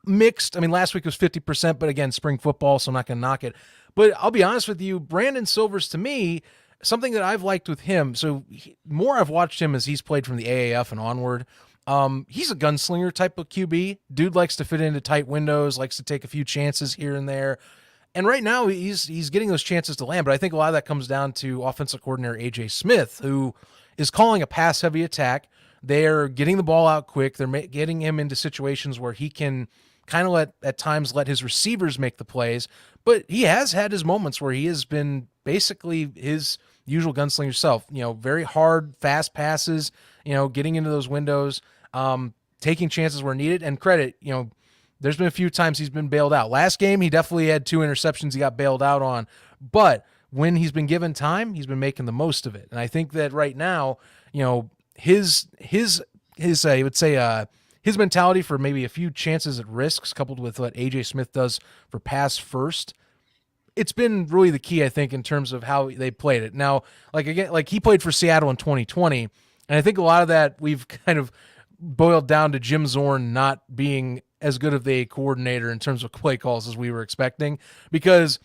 Speaker 4: mixed. I mean, last week was 50%, but again, spring football, so I'm not going to knock it. But I'll be honest with you, Brandon Silvers, to me, something that I've liked with him, so more I've watched him as he's played from the AAF and onward. He's a gunslinger type of QB. Dude likes to fit into tight windows, likes to take a few chances here and there. And right now he's getting those chances to land, but I think a lot of that comes down to offensive coordinator AJ Smith, who is calling a pass-heavy attack. They're getting the ball out quick. They're getting him into situations where he can kind of at times let his receivers make the plays, but he has had his moments where he has been basically his usual gunslinger self, very hard, fast passes, getting into those windows, taking chances where needed, and credit, there's been a few times he's been bailed out. Last game, he definitely had 2 interceptions he got bailed out on, but when he's been given time, he's been making the most of it. And I think that right now, his I would say his mentality for maybe a few chances at risks, coupled with what AJ Smith does for pass first, it's been really the key, I think, in terms of how they played it. Now, like he played for Seattle in 2020, and I think a lot of that we've kind of boiled down to Jim Zorn not being as good of a coordinator in terms of play calls as we were expecting, because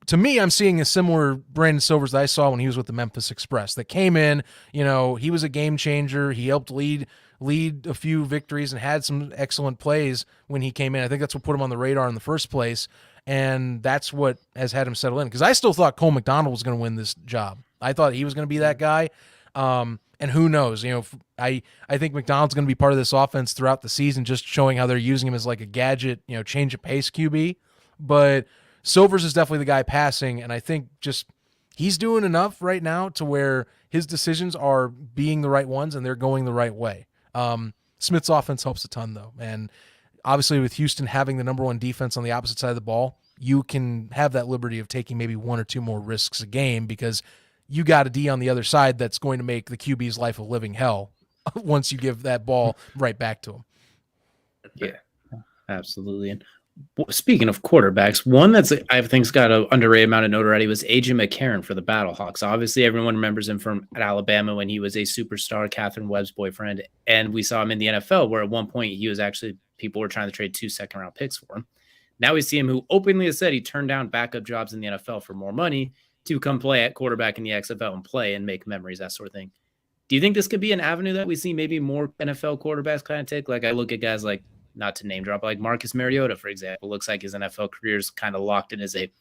Speaker 4: to me, I'm seeing a similar Brandon Silvers that I saw when he was with the Memphis Express that came in, he was a game changer. He helped lead a few victories and had some excellent plays when he came in. I think that's what put him on the radar in the first place, and that's what has had him settle in, because I still thought Cole McDonald was going to win this job. I thought he was going to be that guy, and who knows? I think McDonald's going to be part of this offense throughout the season, just showing how they're using him as like a gadget, change of pace QB, but Silvers is definitely the guy passing, and I think just he's doing enough right now to where his decisions are being the right ones and they're going the right way. Smith's offense helps a ton, though, and obviously with Houston having the number 1 defense on the opposite side of the ball, you can have that liberty of taking maybe 1 or 2 more risks a game, because you got a D on the other side that's going to make the QB's life a living hell once you give that ball right back to him.
Speaker 2: Yeah, absolutely. And speaking of quarterbacks, one that's I think's got an underrated amount of notoriety was A.J. McCarron for the Battlehawks. Obviously, everyone remembers him from Alabama when he was a superstar, Catherine Webb's boyfriend, and we saw him in the NFL, where at one point he was actually people were trying to trade 2 second-round picks for him. Now we see him, who openly has said he turned down backup jobs in the NFL for more money to come play at quarterback in the XFL and play and make memories, that sort of thing. Do you think this could be an avenue that we see maybe more NFL quarterbacks kind of take? Like, I look at guys like, not to name drop, like Marcus Mariota, for example, looks like his NFL career is kind of locked in as a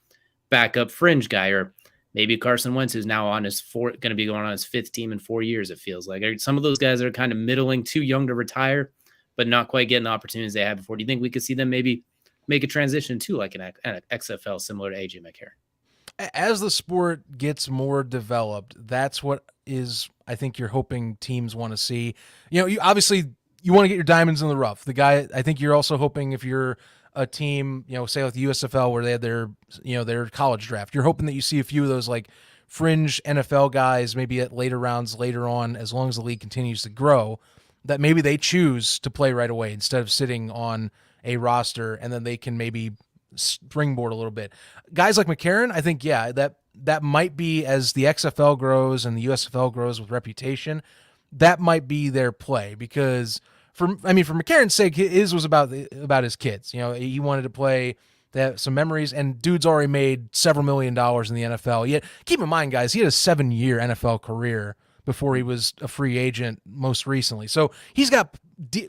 Speaker 2: backup fringe guy, or maybe Carson Wentz, who's now on his going to be going on his 5th team in 4 years. It feels like some of those guys are kind of middling, too young to retire, but not quite getting the opportunities they had before. Do you think we could see them maybe make a transition to like an XFL similar to AJ McCarron?
Speaker 4: As the sport gets more developed, that's what is, I think, you're hoping teams want to see. You obviously you want to get your diamonds in the rough. The guy, I think you're also hoping, if you're a team, say like the USFL where they had their college draft, you're hoping that you see a few of those like fringe NFL guys, maybe at later rounds later on, as long as the league continues to grow, that maybe they choose to play right away instead of sitting on a roster, and then they can maybe springboard a little bit. Guys like McCarron, I think, that might be, as the XFL grows and the USFL grows with reputation, that might be their play, because for McCarron's sake, his was about his kids. He wanted to play, they have some memories, and dude's already made several $1 million in the NFL. Yet, keep in mind, guys, he had a 7-year NFL career before he was a free agent most recently. So he's got,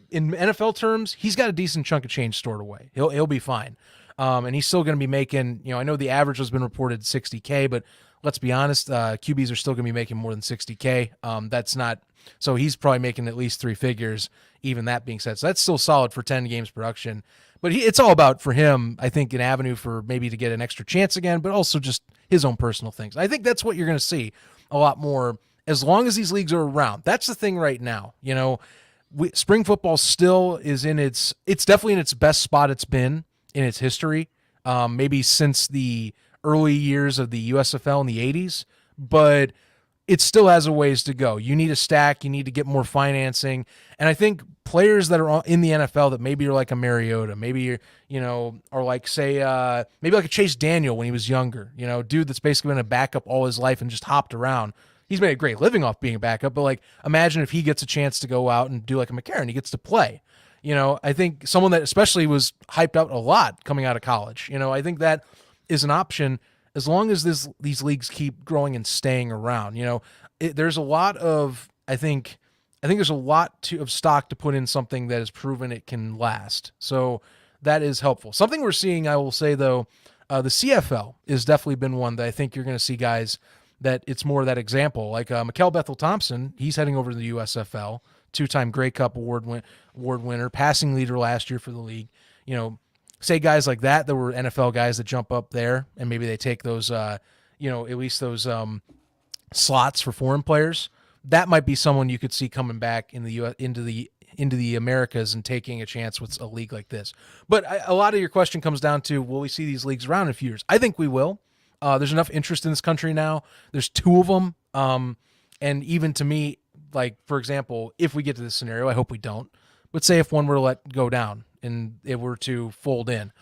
Speaker 4: in NFL terms, he's got a decent chunk of change stored away. He'll be fine. And he's still going to be making, I know the average has been reported $60K, but let's be honest, QBs are still going to be making more than $60K. That's not, so he's probably making at least 3 figures, even that being said. So that's still solid for 10 games production. But it's all about, for him, I think, an avenue for maybe to get an extra chance again, but also just his own personal things. I think that's what you're going to see a lot more as long as these leagues are around. That's the thing right now. Spring football still is it's definitely in its best spot it's been in its history, maybe since the early years of the USFL in the 80s, but it still has a ways to go. You need a stack, you need to get more financing, and I think players that are in the NFL that maybe are like a Mariota, maybe are like, say, maybe like a Chase Daniel when he was younger, dude that's basically been a backup all his life and just hopped around. He's made a great living off being a backup, but like, imagine if he gets a chance to go out and do like a McCarron, he gets to play. I think someone that especially was hyped out a lot coming out of college. I think that is an option as long as these leagues keep growing and staying around. There's a lot of I think there's a lot of stock to put in something that has proven it can last. So that is helpful. Something we're seeing, I will say though, the CFL has definitely been one that I think you're going to see guys that it's more of that example. Like Mikal Bethel-Thompson, he's heading over to the USFL, two-time Grey Cup award winner, passing leader last year for the league. Say guys like that were NFL guys that jump up there and maybe they take those, at least those slots for foreign players. That might be someone you could see coming back in the into the Americas and taking a chance with a league like this. But a lot of your question comes down to, will we see these leagues around in a few years? I think we will. There's enough interest in this country now. There's two of them. And even to me, like, for example, if we get to this scenario, I hope we don't, but say if one were to let go down and it were to fold in,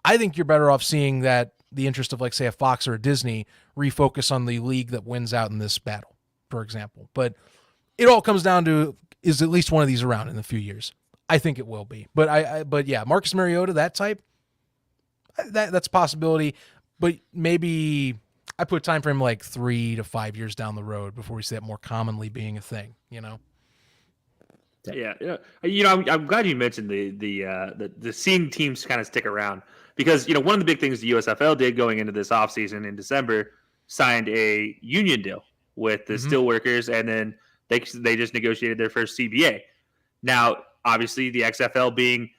Speaker 4: I think you're better off seeing that the interest of, like, say, a Fox or a Disney refocus on the league that wins out in this battle, for example. But it all comes down to, is at least one of these around in a few years? I think it will be. But yeah, Marcus Mariota, that type, that's a possibility. But maybe I put a time frame like 3 to 5 years down the road before we see that more commonly being a thing.
Speaker 3: Yeah. I'm glad you mentioned the seeing teams kind of stick around because one of the big things the USFL did going into this offseason in December, signed a union deal with the steelworkers, and then they just negotiated their first CBA. Now, obviously, the XFL being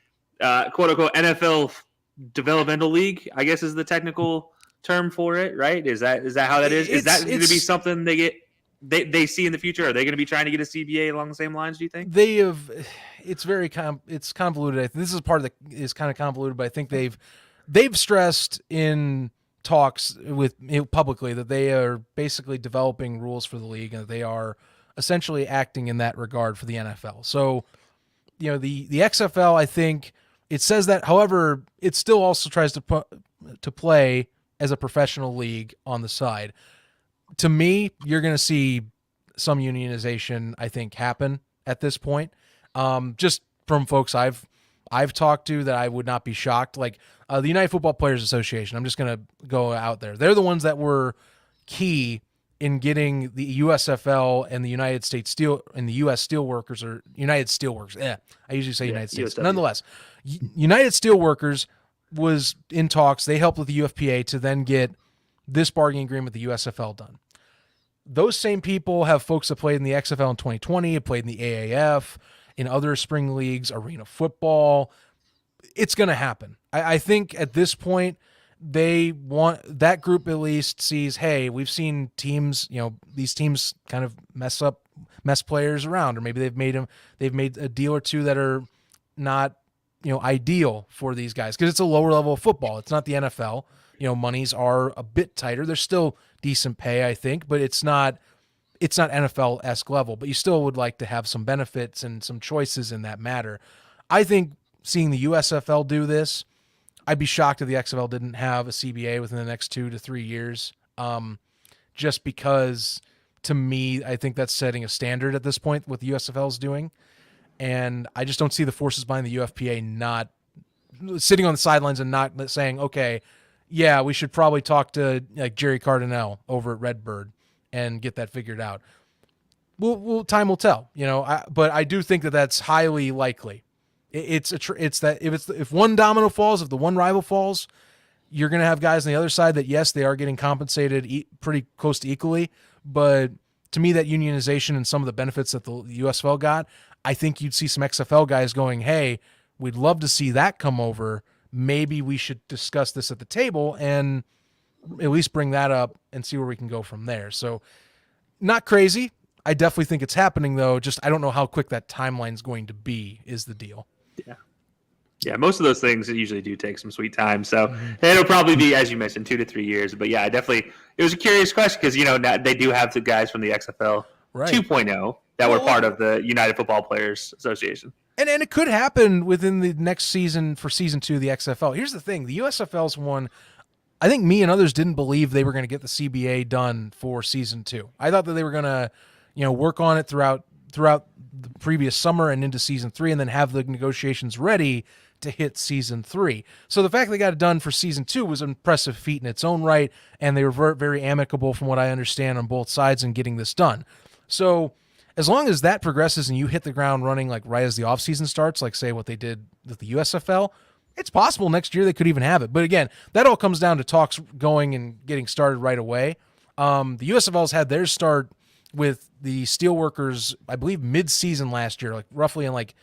Speaker 3: quote unquote NFL developmental league, I guess is the technical term for it, right? Is that how that is? Is that going to be something they see in the future? Are they going to be trying to get a CBA along the same lines, do you think?
Speaker 4: They have. It's very it's convoluted. This is part of is kind of convoluted, but I think they've stressed in talks with publicly that they are basically developing rules for the league and that they are essentially acting in that regard for the NFL. So, the XFL, I think it says that. However, it still also tries to play as a professional league on the side. To me, you're going to see some unionization, I think, happen at this point. Just from folks I've talked to, that I would not be shocked. Like the United Football Players Association, I'm just going to go out there. They're the ones that were key in getting the USFL and the United States Steel and the U.S. Steelworkers, or United Steelworkers. I usually say United States. USW. Nonetheless, United Steelworkers was in talks. They helped with the UFPA to then get this bargaining agreement with the USFL done. Those same people have folks that played in the XFL in 2020, have played in the AAF, in other spring leagues, arena football. It's going to happen. I think at this point, they want that group at least sees, hey, we've seen teams, these teams kind of mess players around, or maybe they've made a deal or two that are not, ideal for these guys, because it's a lower level of football. It's not the NFL. Monies are a bit tighter. There's still decent pay, I think, but it's not NFL-esque level, but you still would like to have some benefits and some choices in that matter. I think seeing the USFL do this, I'd be shocked if the XFL didn't have a CBA within the next 2 to 3 years. Just because, to me, I think that's setting a standard at this point, what the USFL is doing. And I just don't see the forces behind the UFPA not sitting on the sidelines and not saying, okay, yeah, we should probably talk to like Jerry Cardinale over at Redbird and get that figured out. Time will tell, but I do think that that's highly likely. It's that if one domino falls, if the one rival falls, you're going to have guys on the other side that, yes, they are getting compensated pretty close to equally. But to me, that unionization and some of the benefits that the USFL got, I think you'd see some XFL guys going, hey, we'd love to see that come over. Maybe we should discuss this at the table and at least bring that up and see where we can go from there. So not crazy. I definitely think it's happening, though. Just I don't know how quick that timeline's going to be is the deal.
Speaker 3: Yeah, most of those things usually do take some sweet time. So it'll probably be, as you mentioned, 2 to 3 years. But yeah, it was a curious question because, now they do have the guys from the XFL 2.0 that were part of the United Football Players Association.
Speaker 4: And it could happen within the next season for season 2 of the XFL. Here's the thing. The USFL's one, I think me and others didn't believe they were going to get the CBA done for season 2. I thought that they were going to, work on it throughout the previous summer and into season 3, and then have the negotiations ready to hit season 3. So the fact they got it done for season 2 was an impressive feat in its own right, and they were very amicable from what I understand on both sides in getting this done. So as long as that progresses and you hit the ground running like right as the offseason starts, like say what they did with the USFL, it's possible next year they could even have it. But again, that all comes down to talks going and getting started right away. The USFL's had their start with the Steelworkers, I believe, mid-season last year, like roughly in like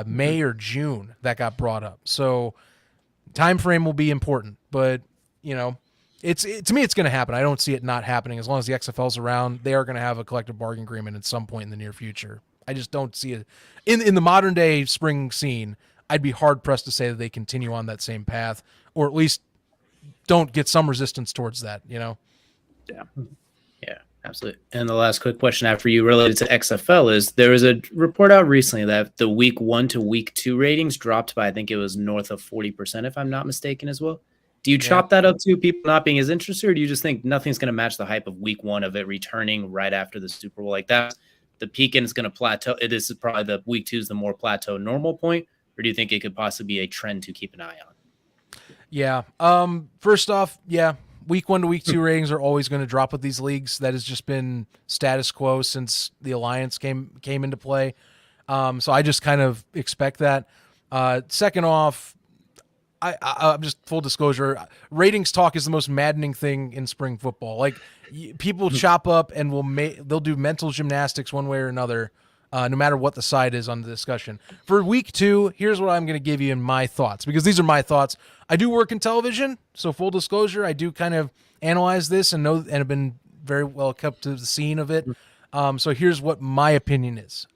Speaker 4: May or June that got brought up. So time frame will be important, but you know, to me it's going to happen. I don't see it not happening as long as the XFL's around. They are going to have a collective bargaining agreement at some point in the near future. I just don't see it in the modern day spring scene. I'd be hard pressed to say that they continue on that same path, or at least don't get some resistance towards that. You know?
Speaker 2: Yeah, absolutely. And the last quick question after you related to XFL is there was a report out recently that the week 1 to week 2 ratings dropped by, I think it was north of 40%, if I'm not mistaken as well. Do you chalk that up to people not being as interested, or do you just think nothing's going to match the hype of week 1 of it returning right after the Super Bowl? Like that, the peak and it's going to plateau. It is probably the week 2 is the more plateau normal point, or do you think it could possibly be a trend to keep an eye on?
Speaker 4: Yeah. First off, yeah, week 1 to week 2 ratings are always going to drop with these leagues. That has just been status quo since the alliance came into play. So I just kind of expect that. Second off, I'm just full disclosure. Ratings talk is the most maddening thing in spring football. Like people chop up and they'll do mental gymnastics one way or another. No matter what the side is on the discussion. For week 2, here's what I'm going to give you in my thoughts, because these are my thoughts. I do work in television, so full disclosure, I do kind of analyze this and have been very well kept to the scene of it. So here's what my opinion is.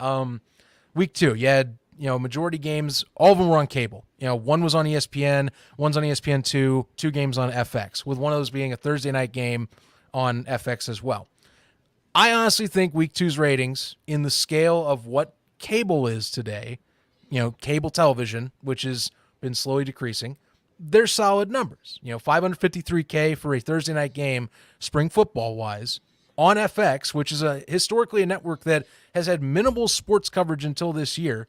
Speaker 4: Week 2, you had majority games, all of them were on cable. One was on ESPN, one's on ESPN2, 2 games on FX, with one of those being a Thursday night game on FX as well. I honestly think week 2's ratings, in the scale of what cable is today, cable television, which has been slowly decreasing, they're solid numbers. 553K for a Thursday night game, spring football wise, on FX, which is historically a network that has had minimal sports coverage until this year.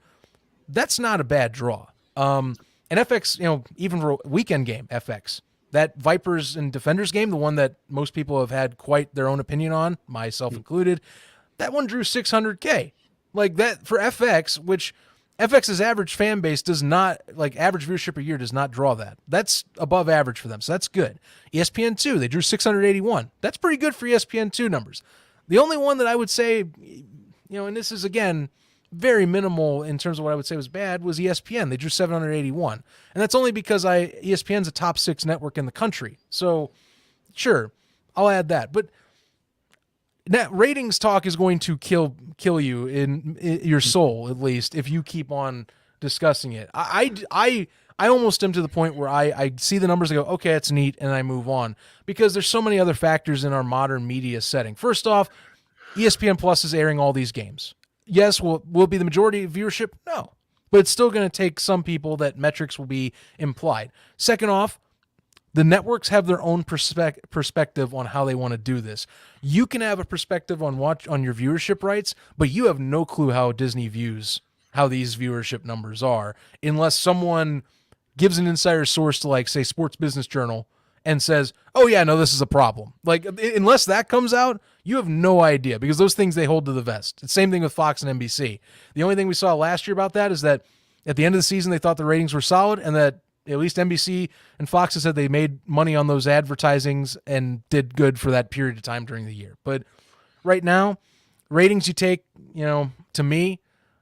Speaker 4: That's not a bad draw. And FX, even for a weekend game, FX. That Vipers and Defenders game, the one that most people have had quite their own opinion on, myself included, that one drew 600K. Like that for FX, which FX's average fan base does not, like average viewership a year does not draw that. That's above average for them, so that's good. ESPN2, they drew 681. That's pretty good for ESPN2 numbers. The only one that I would say, and this is, again, very minimal in terms of what I would say was bad, was ESPN. They drew 781. And that's only because ESPN's a top 6 network in the country. So, sure, I'll add that. But that ratings talk is going to kill you in your soul, at least, if you keep on discussing it. I almost am to the point where I see the numbers and go, okay, it's neat, and I move on. Because there's so many other factors in our modern media setting. First off, ESPN Plus is airing all these games. Yes, will be the majority of viewership? No. But it's still going to take some people that metrics will be implied. Second off, the networks have their own perspective on how they want to do this. You can have a perspective on your viewership rights, but you have no clue how Disney views how these viewership numbers are, unless someone gives an insider source to, like, say, Sports Business Journal and says, oh, yeah, no, this is a problem. Like, unless that comes out, you have no idea, because those things they hold to the vest. It's the same thing with Fox and NBC. The only thing we saw last year about that is that at the end of the season, they thought the ratings were solid, and that at least NBC and Fox has said they made money on those advertisings and did good for that period of time during the year. But right now, ratings you take, to me,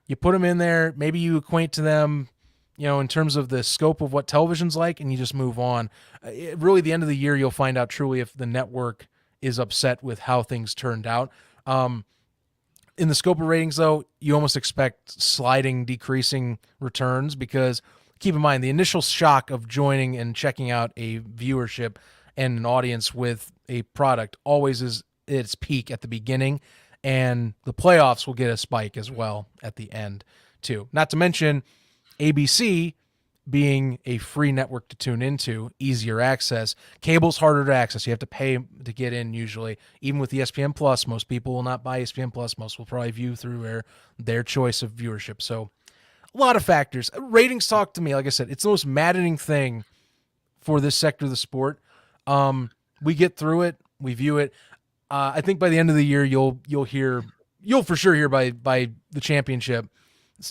Speaker 4: you put them in there, maybe you acquaint to them, in terms of the scope of what television's like, and you just move on. Really, the end of the year, you'll find out truly if the network is upset with how things turned out. In the scope of ratings, though, you almost expect sliding, decreasing returns, because keep in mind, the initial shock of joining and checking out a viewership and an audience with a product always is its peak at the beginning, and the playoffs will get a spike as well at the end, too. Not to mention, ABC being a free network to tune into, easier access. Cable's harder to access. You have to pay to get in usually. Even with ESPN Plus, most people will not buy ESPN Plus. Most will probably view through their choice of viewership. So a lot of factors. Ratings talk to me. Like I said, it's the most maddening thing for this sector of the sport. We get through it. We view it. I think by the end of the year, you'll for sure hear by the championship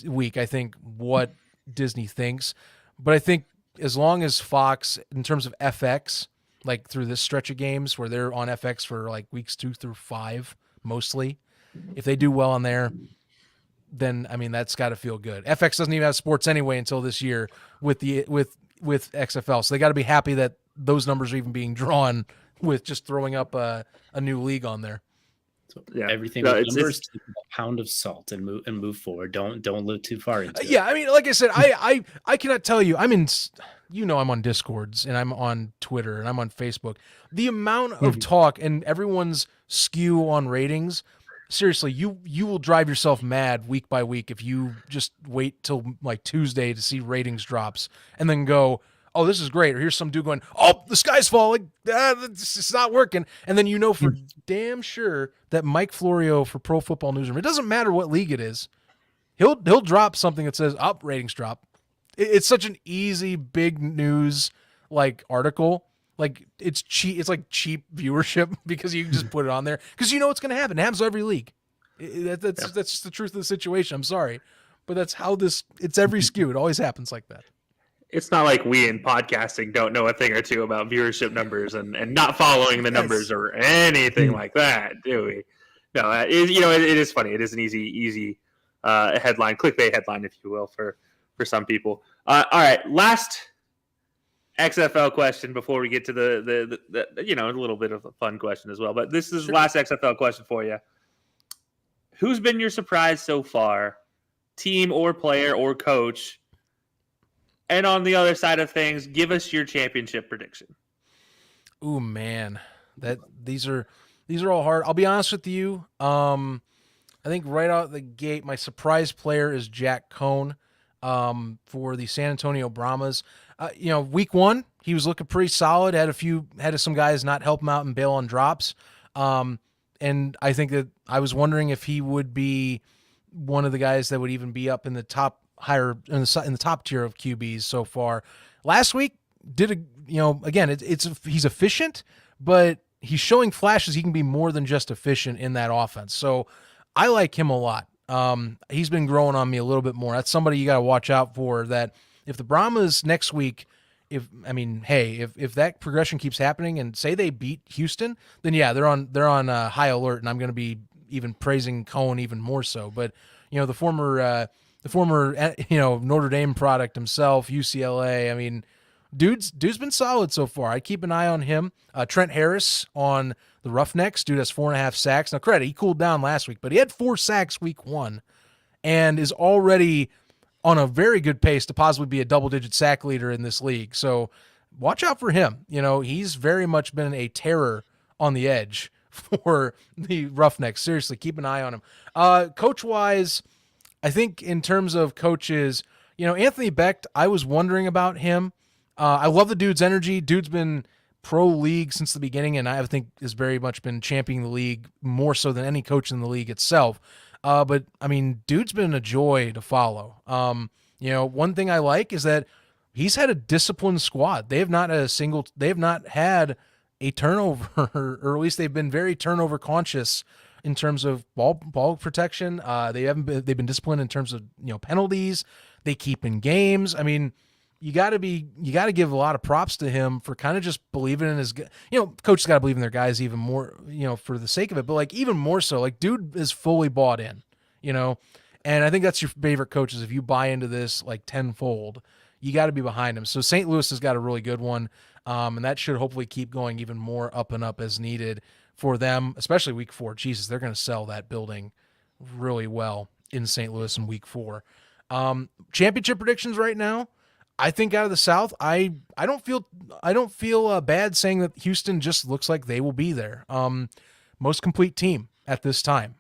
Speaker 4: week, I think, what Disney thinks. But I think as long as Fox, in terms of FX, like through this stretch of games where they're on FX for like weeks 2 through 5 mostly, if they do well on there, then I mean that's got to feel good. FX doesn't even have sports anyway until this year with XFL, so they got to be happy that those numbers are even being drawn with just throwing up a new league on there.
Speaker 2: So everything with numbers, take a pound of salt and move forward. Don't look too far into it.
Speaker 4: Yeah, I mean, like I said, I cannot tell you. I'm on Discords and I'm on Twitter and I'm on Facebook. The amount of talk and everyone's skew on ratings. Seriously, you will drive yourself mad week by week if you just wait till like Tuesday to see ratings drops and then go, oh, this is great. Or here's some dude going, oh, the sky's falling. It's not working. And then you know for damn sure that Mike Florio for Pro Football Newsroom, it doesn't matter what league it is, he'll drop something that says, up, ratings drop. It's such an easy, big news like article. Like it's cheap. It's like cheap viewership because you can just put it on there because you know what's going to happen. It happens to every league. That's just the truth of the situation. I'm sorry, but that's how it's every skew. It always happens like that.
Speaker 3: It's not like we in podcasting don't know a thing or two about viewership numbers and not following the numbers or anything like that, do we? No, it is funny. It is an easy headline, clickbait headline, if you will, for some people. All right, last XFL question before we get to the a little bit of a fun question as well. But this is the last XFL question for you. Who's been your surprise so far, team or player or coach? And on the other side of things, give us your championship prediction.
Speaker 4: Ooh, man, these are all hard. I'll be honest with you. I think right out the gate, my surprise player is Jack Cohn for the San Antonio Brahmas. Week 1, he was looking pretty solid. Had some guys not help him out and bail on drops. And I think that I was wondering if he would be one of the guys that would even be up in the top higher in the top tier of QBs so far. Last week he's efficient, but he's showing flashes. He can be more than just efficient in that offense. So I like him a lot. He's been growing on me a little bit more. That's somebody you got to watch out for. That if the Brahmas next week, if that progression keeps happening and say they beat Houston, then yeah, they're on high alert, and I'm going to be even praising Cohen even more so. But the former Notre Dame product himself, UCLA. I mean, dude's been solid so far. I keep an eye on him. Trent Harris on the Roughnecks. Dude has 4.5 sacks. Now, credit, he cooled down last week, but he had 4 sacks week 1 and is already on a very good pace to possibly be a double-digit sack leader in this league. So watch out for him. He's very much been a terror on the edge for the Roughnecks. Seriously, keep an eye on him. Coach-wise, I think in terms of coaches, Anthony Becht, I was wondering about him. I love the dude's energy. Dude's been pro league since the beginning, and I think has very much been championing the league more so than any coach in the league itself. But I mean, dude's been a joy to follow. One thing I like is that he's had a disciplined squad. They have not had a turnover, or at least they've been very turnover conscious in terms of ball protection. They've been disciplined in terms of penalties. They keep in games. I mean, you got to give a lot of props to him for kind of just believing in his. Coaches got to believe in their guys even more. For the sake of it, but like even more so, like dude is fully bought in. And I think that's your favorite coaches. If you buy into this like tenfold, you got to be behind him. So St. Louis has got a really good one, and that should hopefully keep going even more up and up as needed for them, especially week 4. Jesus, they're going to sell that building really well in St. Louis in week 4. Championship predictions right now. I think out of the South, I don't feel bad saying that Houston just looks like they will be there. Most complete team at this time.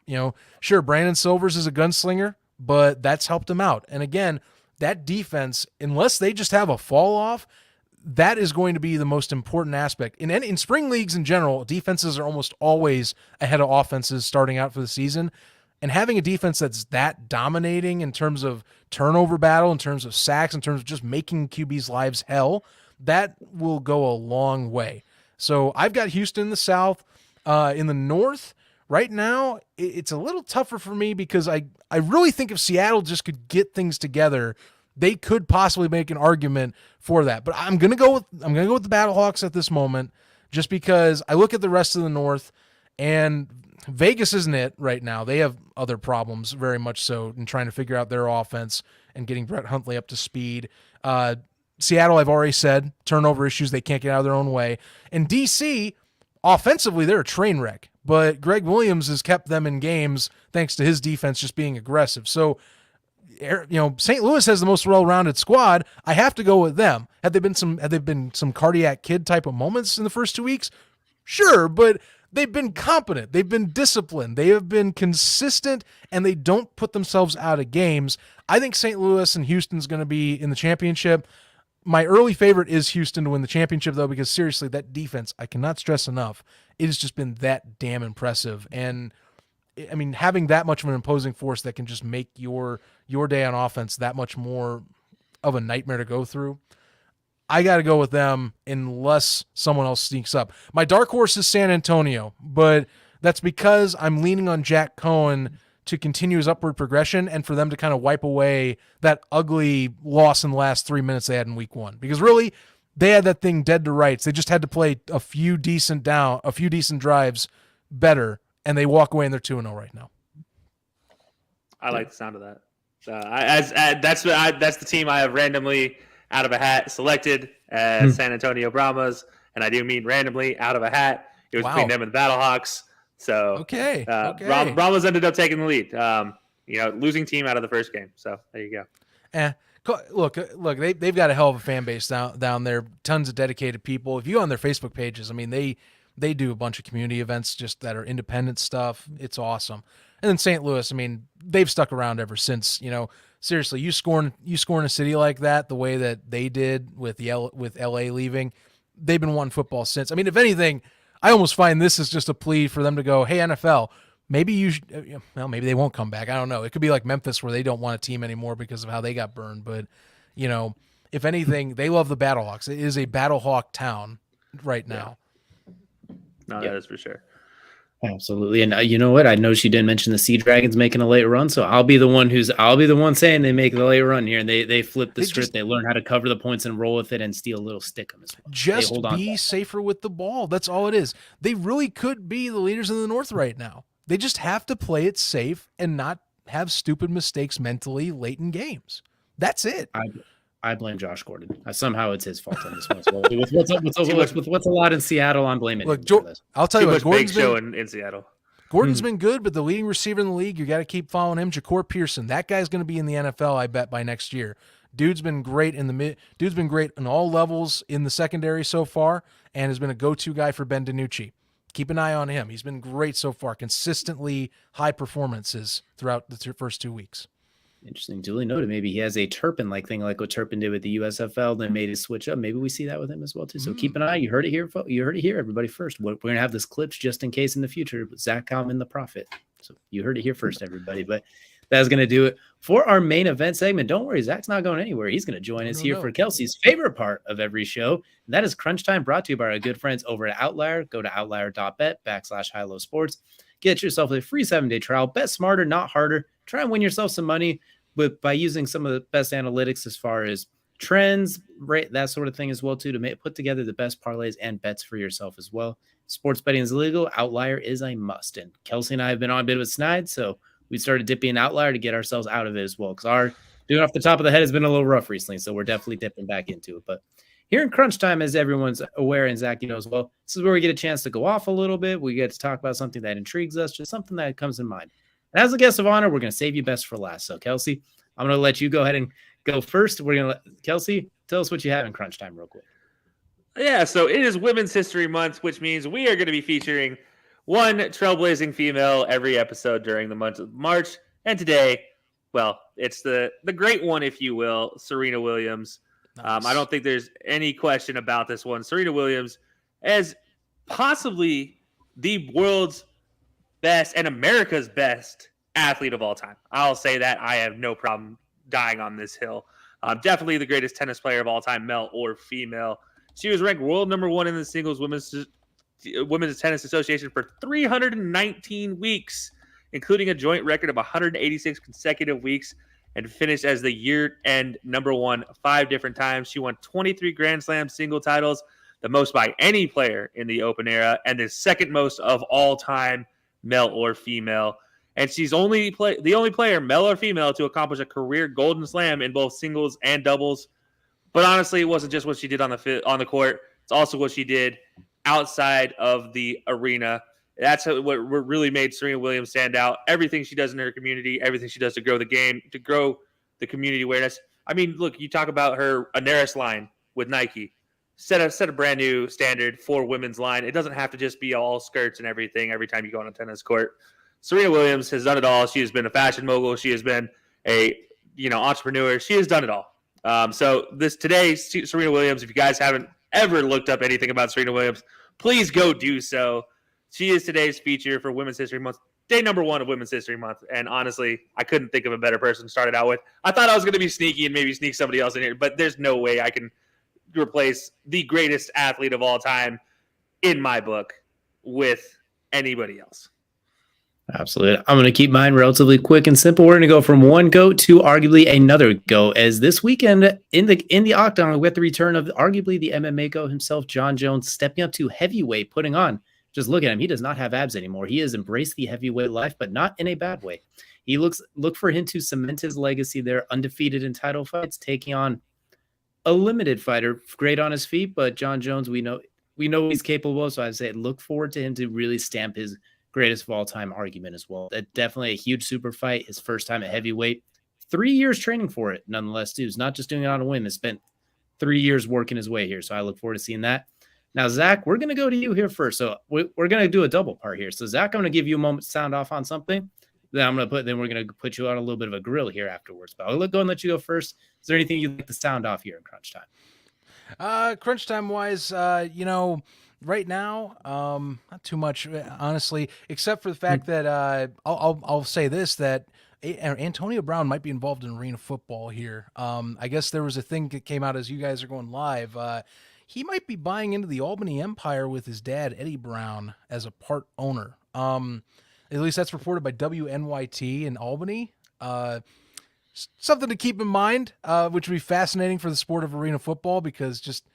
Speaker 4: Sure, Brandon Silvers is a gunslinger, but that's helped him out. And again, that defense, unless they just have a fall off, that is going to be the most important aspect. In spring leagues in general, defenses are almost always ahead of offenses starting out for the season. And having a defense that's that dominating in terms of turnover battle, in terms of sacks, in terms of just making QB's lives hell, that will go a long way. So I've got Houston in the South. In the North, right now, it's a little tougher for me because I really think if Seattle just could get things together, they could possibly make an argument for that. But I'm gonna go with the Battlehawks at this moment, just because I look at the rest of the North, and Vegas isn't it right now. They have other problems, very much so, in trying to figure out their offense and getting Brett Hundley up to speed. Seattle, I've already said, turnover issues, they can't get out of their own way. And DC, offensively, they're a train wreck, but Greg Williams has kept them in games thanks to his defense just being aggressive. So, St. Louis has the most well-rounded squad. I have to go with them. Have there been some cardiac kid type of moments in the first 2 weeks? Sure, but they've been competent. They've been disciplined. They have been consistent, and they don't put themselves out of games. I think St. Louis and Houston's going to be in the championship. My early favorite is Houston to win the championship, though, because seriously, that defense, I cannot stress enough, it has just been that damn impressive. And I mean, having that much of an imposing force that can just make your day on offense that much more of a nightmare to go through, I got to go with them unless someone else sneaks up. My dark horse is San Antonio, but that's because I'm leaning on Jack Cohen to continue his upward progression and for them to kind of wipe away that ugly loss in the last 3 minutes they had in week 1. Because really, they had that thing dead to rights. They just had to play a few decent drives better, and they walk away and they're 2-0 right now.
Speaker 3: I like the sound of that. That's the team I have randomly out of a hat selected as San Antonio Brahmas, and I do mean randomly out of a hat. It was between them and the Battlehawks. So
Speaker 4: okay.
Speaker 3: Brahmas ended up taking the lead. Losing team out of the first game. So there you go.
Speaker 4: Look, they've got a hell of a fan base down there. Tons of dedicated people. If you go on their Facebook pages, I mean, they do a bunch of community events just that are independent stuff. It's awesome. And then St. Louis, I mean, they've stuck around ever since. Seriously, you score in a city like that the way that they did with LA leaving. They've been wanting football since. I mean, if anything, I almost find this is just a plea for them to go, hey, NFL, maybe maybe they won't come back. I don't know. It could be like Memphis where they don't want a team anymore because of how they got burned. But, if anything, they love the Battlehawks. It is a Battlehawk town right now.
Speaker 3: No, that is for sure.
Speaker 2: Absolutely. And you know what? I know she didn't mention the Sea Dragons making a late run, so I'll be the one saying they make the late run here, and they flip the script. They learn how to cover the points and roll with it and steal a little stick them as well.
Speaker 4: Just be safer with the ball. That's all it is. They really could be the leaders in the North right now. They just have to play it safe and not have stupid mistakes mentally late in games. That's it.
Speaker 2: I blame Josh Gordon. Somehow it's his fault on this one. With what's a lot in Seattle, I'm blaming him for this.
Speaker 4: I'll tell you what,
Speaker 3: Gordon's been in Seattle.
Speaker 4: Gordon's been good, but the leading receiver in the league, you got to keep following him. Ja'Cour Pearson, that guy's going to be in the NFL, I bet, by next year. Dude's been great Dude's been great in all levels in the secondary so far, and has been a go-to guy for Ben DiNucci. Keep an eye on him. He's been great so far. Consistently high performances throughout the first 2 weeks.
Speaker 2: Interesting. Duly noted. Maybe he has a Turpin-like thing, like what Turpin did with the USFL, then made it switch up. Maybe we see that with him as well, too. So keep an eye. You heard it here. You heard it here, everybody, first. We're going to have this clips just in case in the future. But Zach Keilman, the prophet. So you heard it here first, everybody. But that's going to do it for our main event segment. Don't worry, Zach's not going anywhere. He's going to join us here for Kelcey's favorite part of every show. And that is Crunch Time, brought to you by our good friends over at Outlier. Go to outlier.bet/high-low sports. Get yourself a free 7-day trial. Bet smarter, not harder. Try and win yourself some money by using some of the best analytics as far as trends, right, that sort of thing as well, too, to put together the best parlays and bets for yourself as well. Sports betting is illegal. Outlier is a must. And Kelcey and I have been on a bit of a snide, so we started dipping Outlier to get ourselves out of it as well, because our doing off the top of the head has been a little rough recently, so we're definitely dipping back into it. But here in Crunch Time, as everyone's aware, and Zach, as well, this is where we get a chance to go off a little bit. We get to talk about something that intrigues us, just something that comes in mind. And as a guest of honor, we're going to save you best for last. So, Kelcey, I'm going to let you go ahead and go first. We're going to let Kelcey tell us what you have in Crunch Time real quick.
Speaker 3: Yeah, so it is Women's History Month, which means we are going to be featuring one trailblazing female every episode during the month of March. And today, well, it's the great one, if you will, Serena Williams.
Speaker 4: Nice.
Speaker 3: I don't think there's any question about this one. Serena Williams as possibly the world's best and America's best athlete of all time. I'll say that. I have no problem dying on this hill. Definitely the greatest tennis player of all time, male or female. She was ranked world number 1 in the singles Women's Tennis Association for 319 weeks, including a joint record of 186 consecutive weeks, and finished as the year-end number 1 5 different times. She won 23 Grand Slam single titles, the most by any player in the Open era, and the second most of all time, male or female. And she's the only player, male or female, to accomplish a career Golden Slam in both singles and doubles. But honestly, it wasn't just what she did on the court; it's also what she did outside of the arena. That's what really made Serena Williams stand out. Everything she does in her community, everything she does to grow the game, to grow the community awareness. I mean, look, you talk about her Anaris line with Nike. Set a brand new standard for women's line. It doesn't have to just be all skirts and everything every time you go on a tennis court. Serena Williams has done it all. She has been a fashion mogul. She has been a entrepreneur. She has done it all. So today, Serena Williams, if you guys haven't ever looked up anything about Serena Williams, please go do so. She is today's feature for Women's History Month, day number 1 of Women's History Month. And honestly, I couldn't think of a better person to start it out with. I thought I was going to be sneaky and maybe sneak somebody else in here, but there's no way I can replace the greatest athlete of all time in my book with anybody else.
Speaker 2: Absolutely. I'm going to keep mine relatively quick and simple. We're going to go from one GOAT to arguably another GOAT, as this weekend in the octagon, with the return of arguably the MMA GOAT himself, Jon Jones, stepping up to heavyweight, putting on, just look at him. He does not have abs anymore. He has embraced the heavyweight life, but not in a bad way. He look for him to cement his legacy there, undefeated in title fights, taking on a limited fighter, great on his feet, but Jon Jones, we know he's capable of, so I'd say look forward to him to really stamp his greatest of all time argument as well. That definitely a huge super fight, his first time at heavyweight. 3 years training for it, nonetheless, too. He's not just doing it on a whim. He spent 3 years working his way here, so I look forward to seeing that. Now, Zach, we're going to go to you here first. So we're going to do a double part here. So, Zach, I'm going to give you a moment to sound off on something. Then we're going to put you on a little bit of a grill here afterwards. But I'll go and let you go first. Is there anything you'd like to sound off here in crunch time?
Speaker 4: Crunch time wise, right now, not too much, honestly, except for the fact that I'll say this, that Antonio Brown might be involved in arena football here. I guess there was a thing that came out as you guys are going live. He might be buying into the Albany Empire with his dad, Eddie Brown, as a part owner. At least that's reported by WNYT in Albany. Something to keep in mind, which would be fascinating for the sport of arena football, because just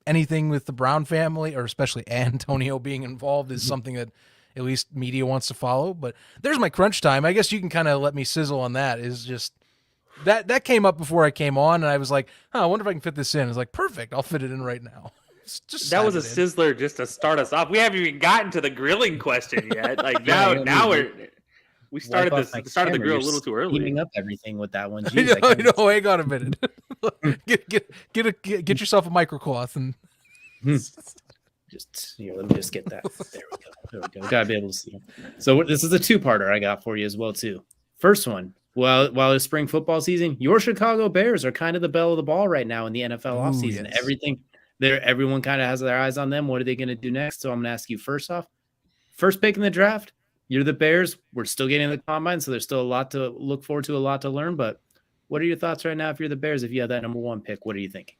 Speaker 4: anything with the Brown family, or especially Antonio being involved, is something that at least media wants to follow. But there's my crunch time. I guess you can kind of let me sizzle on that. Is just that came up before I came on, and I was like, I wonder if I can fit this in. It's like, perfect, I'll fit it in right now. Just
Speaker 3: that was a sizzler just to start us off. We haven't even gotten to the grilling question yet. Like now we started the grill a little too early.
Speaker 2: Heating up everything with that one.
Speaker 4: Jeez, I know. Hang on a minute. get yourself a microcloth and
Speaker 2: just let me just get that. There we go. Gotta be able to see. So this is a two-parter I got for you as well too. First one. While it's spring football season, your Chicago Bears are kind of the belle of the ball right now in the NFL offseason.
Speaker 4: Yes.
Speaker 2: Everyone kind of has their eyes on them. What are they going to do next? So I'm going to ask you first off, first pick in the draft. You're the Bears. We're still getting the combine, so there's still a lot to look forward to, a lot to learn. But what are your thoughts right now if you're the Bears? If you have that number 1 pick, what are you thinking?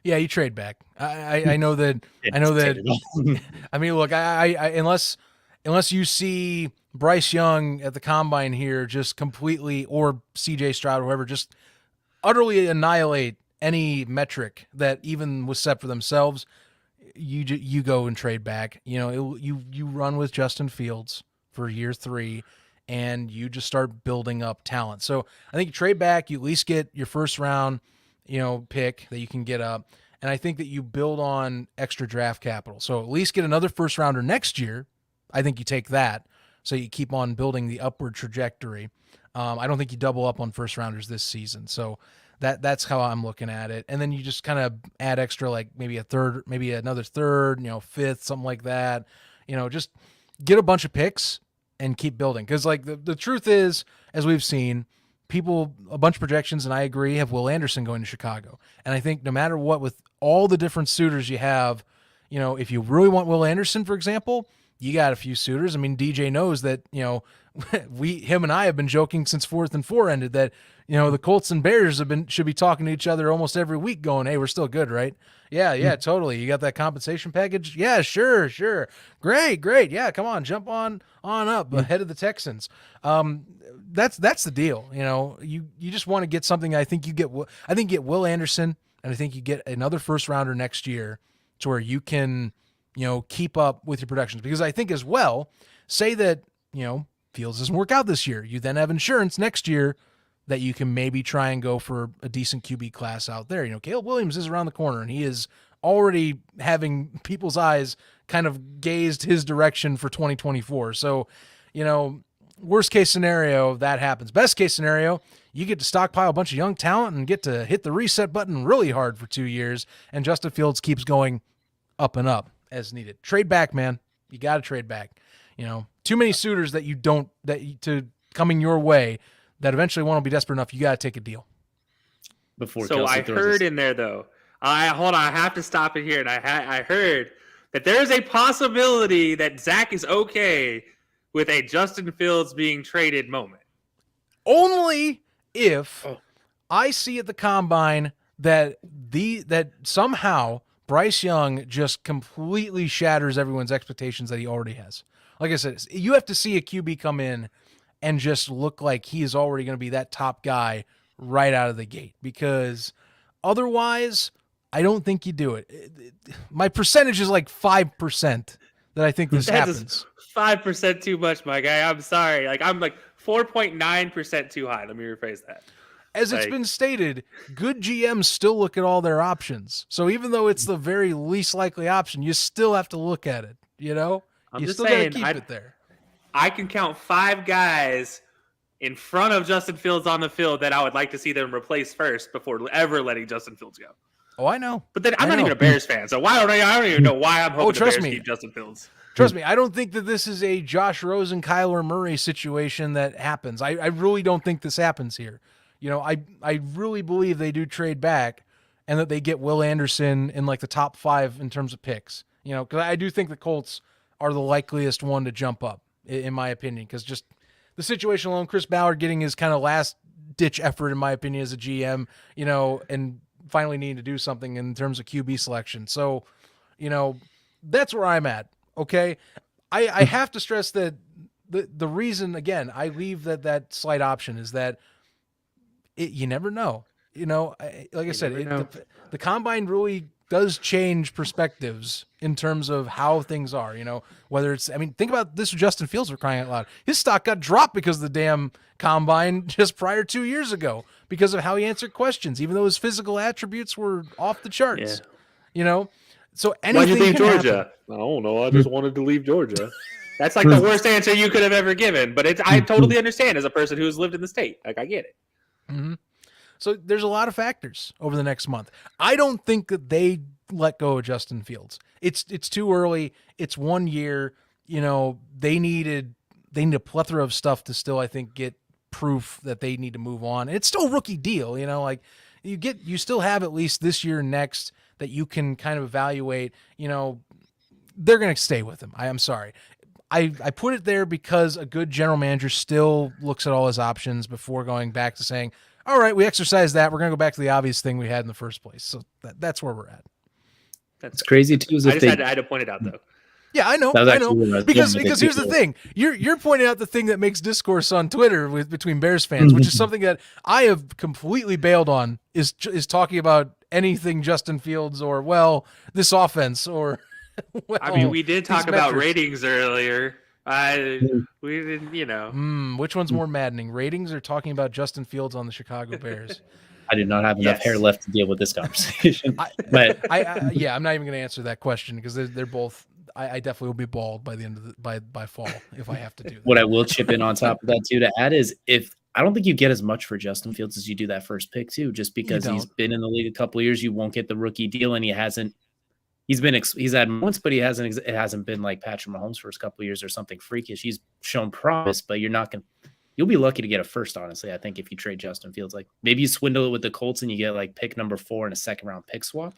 Speaker 4: Yeah, you trade back. I know that. I know that. I mean, look, unless you see Bryce Young at the combine here just completely, or CJ Stroud, or whoever, just utterly annihilate any metric that even was set for themselves, you go and trade back. You run with Justin Fields for year 3, and you just start building up talent. So I think you trade back, you at least get your first round, pick that you can get up. And I think that you build on extra draft capital. So at least get another first rounder next year. I think you take that. So you keep on building the upward trajectory. I don't think you double up on first rounders this season. So that's how I'm looking at it. And then you just kind of add extra, like maybe a third, maybe another third, fifth, something like that. Just get a bunch of picks and keep building. Because like the truth is, as we've seen, a bunch of projections, and I agree, have Will Anderson going to Chicago. And I think no matter what, with all the different suitors you have, if you really want Will Anderson, for example, you got a few suitors. I mean, DJ knows that, him and I have been joking since 4th and 4 ended that, the Colts and Bears should be talking to each other almost every week going, hey, we're still good, right? Yeah, totally. You got that compensation package? Yeah, sure. Great. Yeah, come on, jump on up ahead of the Texans. That's the deal. You just want to get something. I think you get Will Anderson, and I think you get another first rounder next year to where you can, keep up with your productions. Because I think as well, say that, Fields doesn't work out this year. You then have insurance next year that you can maybe try and go for a decent QB class out there. Caleb Williams is around the corner, and he is already having people's eyes kind of gazed his direction for 2024. So, worst case scenario, that happens. Best case scenario, you get to stockpile a bunch of young talent and get to hit the reset button really hard for 2 years, and Justin Fields keeps going up and up as needed. Trade back, man. You got to trade back. Too many suitors to coming your way that eventually one will be desperate enough. You got to take a deal.
Speaker 2: Before
Speaker 3: so
Speaker 2: Kelcey
Speaker 3: I
Speaker 2: throws
Speaker 3: heard
Speaker 2: his...
Speaker 3: in there though. Hold on. I have to stop it here. And I heard that there's a possibility that Zach is okay with a Justin Fields being traded moment.
Speaker 4: Only if I see at the combine that somehow Bryce Young just completely shatters everyone's expectations that he already has. Like I said, you have to see a QB come in and just look like he is already going to be that top guy right out of the gate, because otherwise I don't think you do it. My percentage is like 5% that I think this happens.
Speaker 3: 5% too much, my guy. I'm sorry. I'm 4.9% too high. Let me rephrase that.
Speaker 4: As it's been stated, good GMs still look at all their options. So even though it's the very least likely option, you still have to look at it.
Speaker 3: I'm just saying,
Speaker 4: keep it there.
Speaker 3: I can count 5 guys in front of Justin Fields on the field that I would like to see them replace first before ever letting Justin Fields go.
Speaker 4: Oh, I know.
Speaker 3: But then I'm not even a Bears fan, so I don't even know why I'm hoping the Bears keep Justin Fields.
Speaker 4: Trust me, I don't think that this is a Josh Rosen, Kyler Murray situation that happens. I really don't think this happens here. I really believe they do trade back and that they get Will Anderson in the top 5 in terms of picks. Because I do think the Colts are the likeliest one to jump up, in my opinion, because just the situation alone, Chris Ballard getting his kind of last-ditch effort, in my opinion, as a GM, and finally needing to do something in terms of QB selection. So, that's where I'm at, okay? I have to stress that the reason, again, I leave that slight option is that you never know. Like I said, the combine really does change perspectives in terms of how things are, whether it's, think about this with Justin Fields, for crying out loud. His stock got dropped because of the damn combine just prior 2 years ago because of how he answered questions, even though his physical attributes were off the charts, So anything
Speaker 3: Why'd you leave Georgia?
Speaker 4: Happen.
Speaker 3: I don't know. I just wanted to leave Georgia. That's the worst answer you could have ever given, but I totally understand as a person who's lived in the state. I get it.
Speaker 4: Mm-hmm. So there's a lot of factors over the next month. I don't think that they let go of Justin Fields. It's too early. It's 1 year. They need a plethora of stuff to still, I think, get proof that they need to move on. It's still a rookie deal. You still have at least this year and next that you can kind of evaluate. They're going to stay with him. I'm sorry. I put it there because a good general manager still looks at all his options before going back to saying, all right, we exercised that. We're going to go back to the obvious thing we had in the first place. So that's where we're at.
Speaker 2: That's crazy too.
Speaker 3: I had to point it out though.
Speaker 4: Yeah, I know. Because here's the thing. You're pointing out the thing that makes discourse on Twitter between Bears fans, which is something that I have completely bailed on, is talking about anything Justin Fields or, this offense or,
Speaker 3: we did talk about ratings earlier. We didn't,
Speaker 4: which one's more maddening, ratings or talking about Justin Fields on the Chicago Bears?
Speaker 2: I did not have enough hair left to deal with this conversation. But
Speaker 4: I'm not even going to answer that question because they're both. I definitely will be bald by the end of by fall if I have to do that.
Speaker 2: What I will chip in on top of that too to add is I don't think you get as much for Justin Fields as you do that first pick too, just because he's been in the league a couple of years. You won't get the rookie deal, and he's had moments, but it hasn't been like Patrick Mahomes' first couple of years or something freakish. He's shown promise, but you're not going to. you'll be lucky to get a first, honestly. I think if you trade Justin Fields, like maybe you swindle it with the Colts and you get like pick number 4 and a second round pick swap,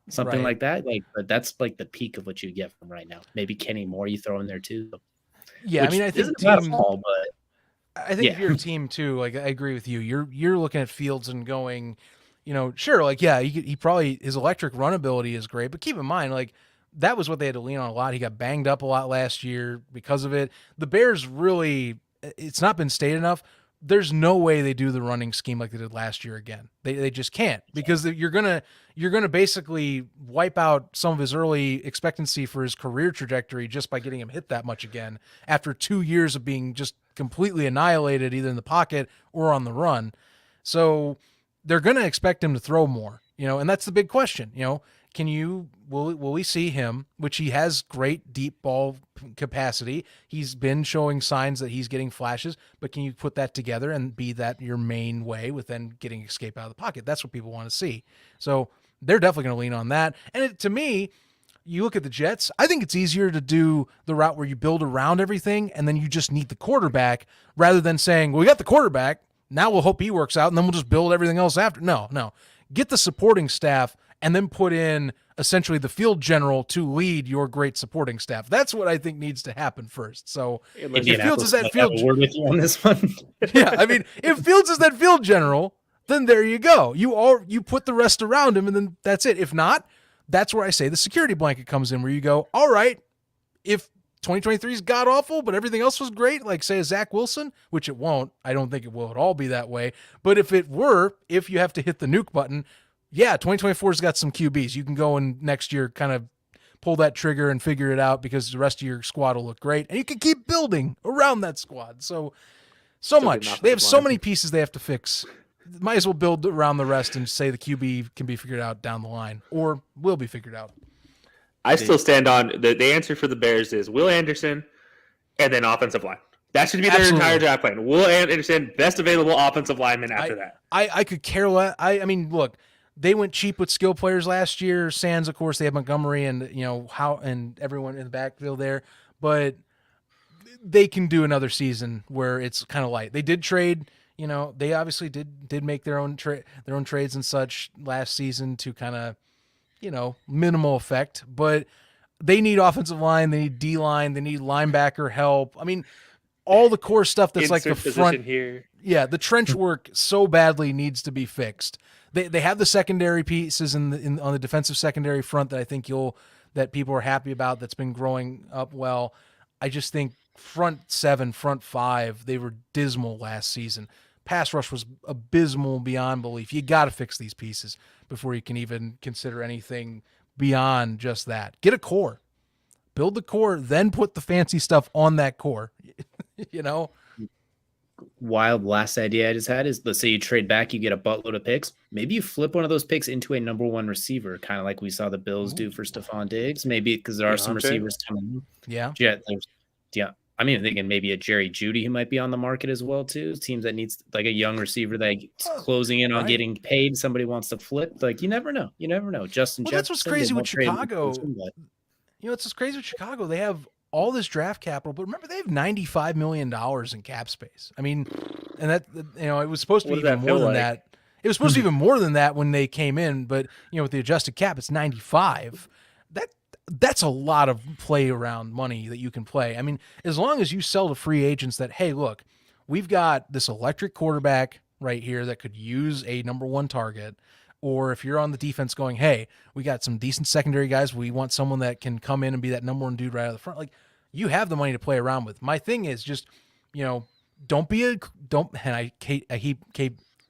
Speaker 2: something
Speaker 4: Right.
Speaker 2: like that. Like, but that's like the peak of what you get from right now. Maybe Kenny Moore you throw in there too.
Speaker 4: Yeah, I mean, I think
Speaker 2: isn't bad at all, but
Speaker 4: I think if you're a team too, like I agree with you. You're looking at Fields and going, sure, like yeah, he probably his electric run ability is great, but keep in mind, like that was what they had to lean on a lot. He got banged up a lot last year because of it. The Bears really, it's not been stated enough. There's no way they do the running scheme like they did last year again. They just can't, because you're gonna basically wipe out some of his early expectancy for his career trajectory just by getting him hit that much again after 2 years of being just completely annihilated either in the pocket or on the run. So they're gonna expect him to throw more, and that's the big question. Will we see him, which he has great deep ball capacity. He's been showing signs that he's getting flashes, but can you put that together and be that your main way with then getting escape out of the pocket? That's what people want to see. So they're definitely going to lean on that. And to me, you look at the Jets, I think it's easier to do the route where you build around everything and then you just need the quarterback rather than saying, well, we got the quarterback, now we'll hope he works out and then we'll just build everything else after. No. Get the supporting staff and then put in essentially the field general to lead your great supporting staff. That's what I think needs to happen first. So if Fields is that field,
Speaker 2: word with you on this one.
Speaker 4: yeah, I mean, if Fields is that field general, then there you go. You put the rest around him, and then that's it. If not, that's where I say the security blanket comes in, where you go, all right, if 2023 is god awful, but everything else was great, like say a Zach Wilson, which it won't. I don't think it will at all be that way. But if you have to hit the nuke button, yeah, 2024's got some QBs. You can go and next year kind of pull that trigger and figure it out because the rest of your squad will look great. And you can keep building around that squad. So much. They have so many pieces they have to fix. Might as well build around the rest and say the QB can be figured out down the line or will be figured out.
Speaker 3: I still stand on the answer for the Bears is Will Anderson and then offensive line. That should be their entire draft plan. Will Anderson, best available offensive lineman after that.
Speaker 4: I could care less. I mean, look, they went cheap with skill players last year. Sands, of course, they have Montgomery and and everyone in the backfield there, but they can do another season where it's kind of light. They did trade, they obviously did make their own trades and such last season to kind of, minimal effect, but they need offensive line, they need D line, they need linebacker help. I mean, all the core stuff that's like the front here. Yeah, the trench work so badly needs to be fixed. They have the secondary pieces on the defensive secondary front that I think that people are happy about. That's been growing up well. I just think front 7, front 5, they were dismal last season. Pass rush was abysmal beyond belief. You got to fix these pieces before you can even consider anything beyond just that. Get a core, build the core, then put the fancy stuff on that core.
Speaker 2: Wild last idea I just had is, let's say you trade back, you get a buttload of picks. Maybe you flip one of those picks into a number 1 receiver, kind of like we saw the Bills do for Stephon Diggs. Maybe because there are some receivers coming.
Speaker 4: Yeah.
Speaker 2: I'm even thinking maybe a Jerry Jeudy who might be on the market as well too. Teams that needs like a young receiver that's closing in on getting paid. Somebody wants to flip. Like you never know. Justin.
Speaker 4: Well, that's what's crazy with Chicago. It's just crazy with Chicago. They have all this draft capital, but remember they have $95 million in cap space. I mean, and that it was supposed to be even more than that. It was supposed to be even more than that when they came in, but with the adjusted cap, it's 95. That's a lot of play around money that you can play. I mean, as long as you sell to free agents that, hey, look, we've got this electric quarterback right here that could use a number 1 target. Or if you're on the defense going, hey, we got some decent secondary guys. We want someone that can come in and be that number 1 dude right out of the front. Like, you have the money to play around with. My thing is just, and I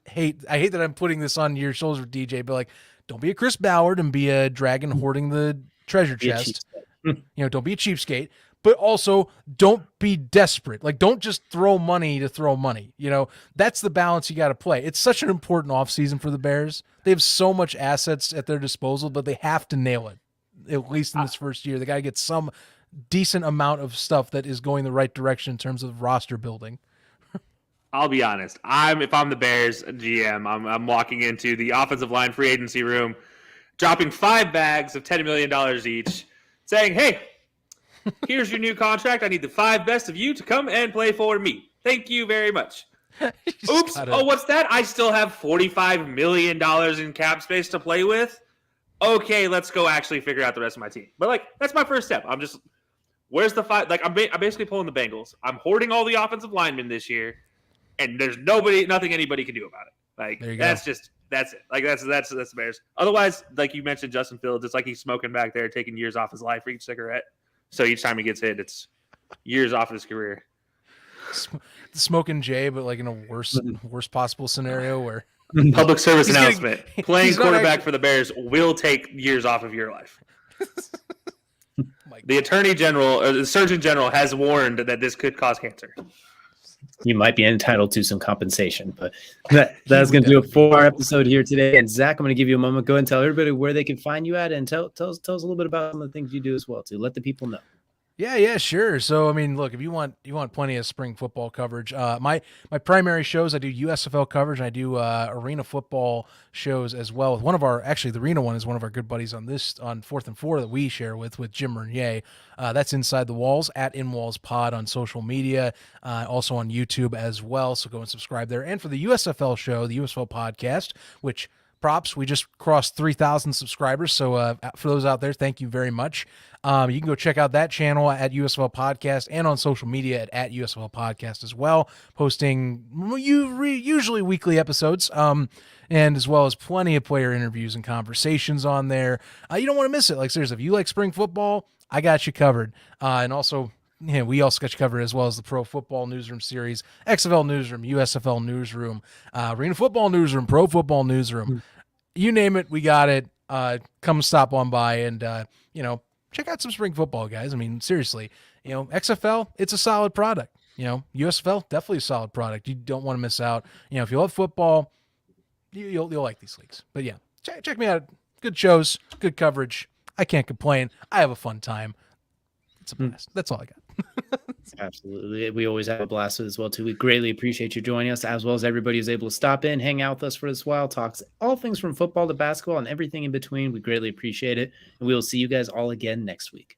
Speaker 4: hate that I'm putting this on your shoulders, DJ, but like, don't be a Chris Ballard and be a dragon hoarding the treasure chest. Don't be a cheapskate, but also don't be desperate. Like, don't just throw money to throw money. That's the balance you got to play. It's such an important offseason for the Bears. They have so much assets at their disposal, but they have to nail it, at least in this first year. They got to get some decent amount of stuff that is going the right direction in terms of roster building.
Speaker 3: I'll be honest. If I'm the Bears GM, I'm walking into the offensive line free agency room, dropping 5 bags of $10 million each, saying, hey, here's your new contract. I need the 5 best of you to come and play for me. Thank you very much.
Speaker 4: Oops.
Speaker 3: Oh, what's that? I still have $45 million in cap space to play with. Okay, let's go actually figure out the rest of my team. But like, that's my first step. I'm just, where's the fight? Like, I'm basically pulling the Bengals. I'm hoarding all the offensive linemen this year, and there's nothing anybody can do about it. Like, that's it. Like, that's the Bears. Otherwise, like you mentioned, Justin Fields, it's like he's smoking back there, taking years off his life for each cigarette. So each time he gets hit, it's years off his career.
Speaker 4: Smoking Jay, but like in a worst possible scenario where
Speaker 3: public service announcement: playing quarterback for the Bears will take years off of your life. The Attorney General or the Surgeon General has warned that this could cause cancer.
Speaker 2: You might be entitled to some compensation, but that's going to do it for our episode here today. And Zach, I'm going to give you a moment. Go ahead and tell everybody where they can find you at, and tell us a little bit about some of the things you do as well, too. Let the people know.
Speaker 4: Yeah, sure. So, I mean, look, if you want plenty of spring football coverage, my primary shows, I do USFL coverage, and I do arena football shows as well. The arena one is one of our good buddies on 4th and 4 that we share with Jim Renier. That's Inside the Walls at InWalls Pod on social media, also on YouTube as well. So go and subscribe there. And for the USFL show, the USFL podcast, which props, we just crossed 3,000 subscribers. So for those out there, thank you very much. You can go check out that channel at USFL Podcast and on social media at USFL Podcast as well, posting usually weekly episodes, and as well as plenty of player interviews and conversations on there. You don't want to miss it. Like, seriously, if you like spring football, I got you covered. And also, we also got you covered as well as the Pro Football Newsroom series, XFL Newsroom, USFL Newsroom, Arena Football Newsroom, Pro Football Newsroom. You name it, we got it. Come stop on by and, check out some spring football, guys. I mean, seriously, XFL, it's a solid product. USFL, definitely a solid product. You don't want to miss out. If you love football, you'll like these leagues. But yeah, check me out. Good shows, good coverage. I can't complain. I have a fun time. It's a blast. That's all I got.
Speaker 2: Absolutely. We always have a blast with it as well, too. We greatly appreciate you joining us, as well as everybody who's able to stop in, hang out with us for this while, talks all things from football to basketball and everything in between. We greatly appreciate it. And we will see you guys all again next week.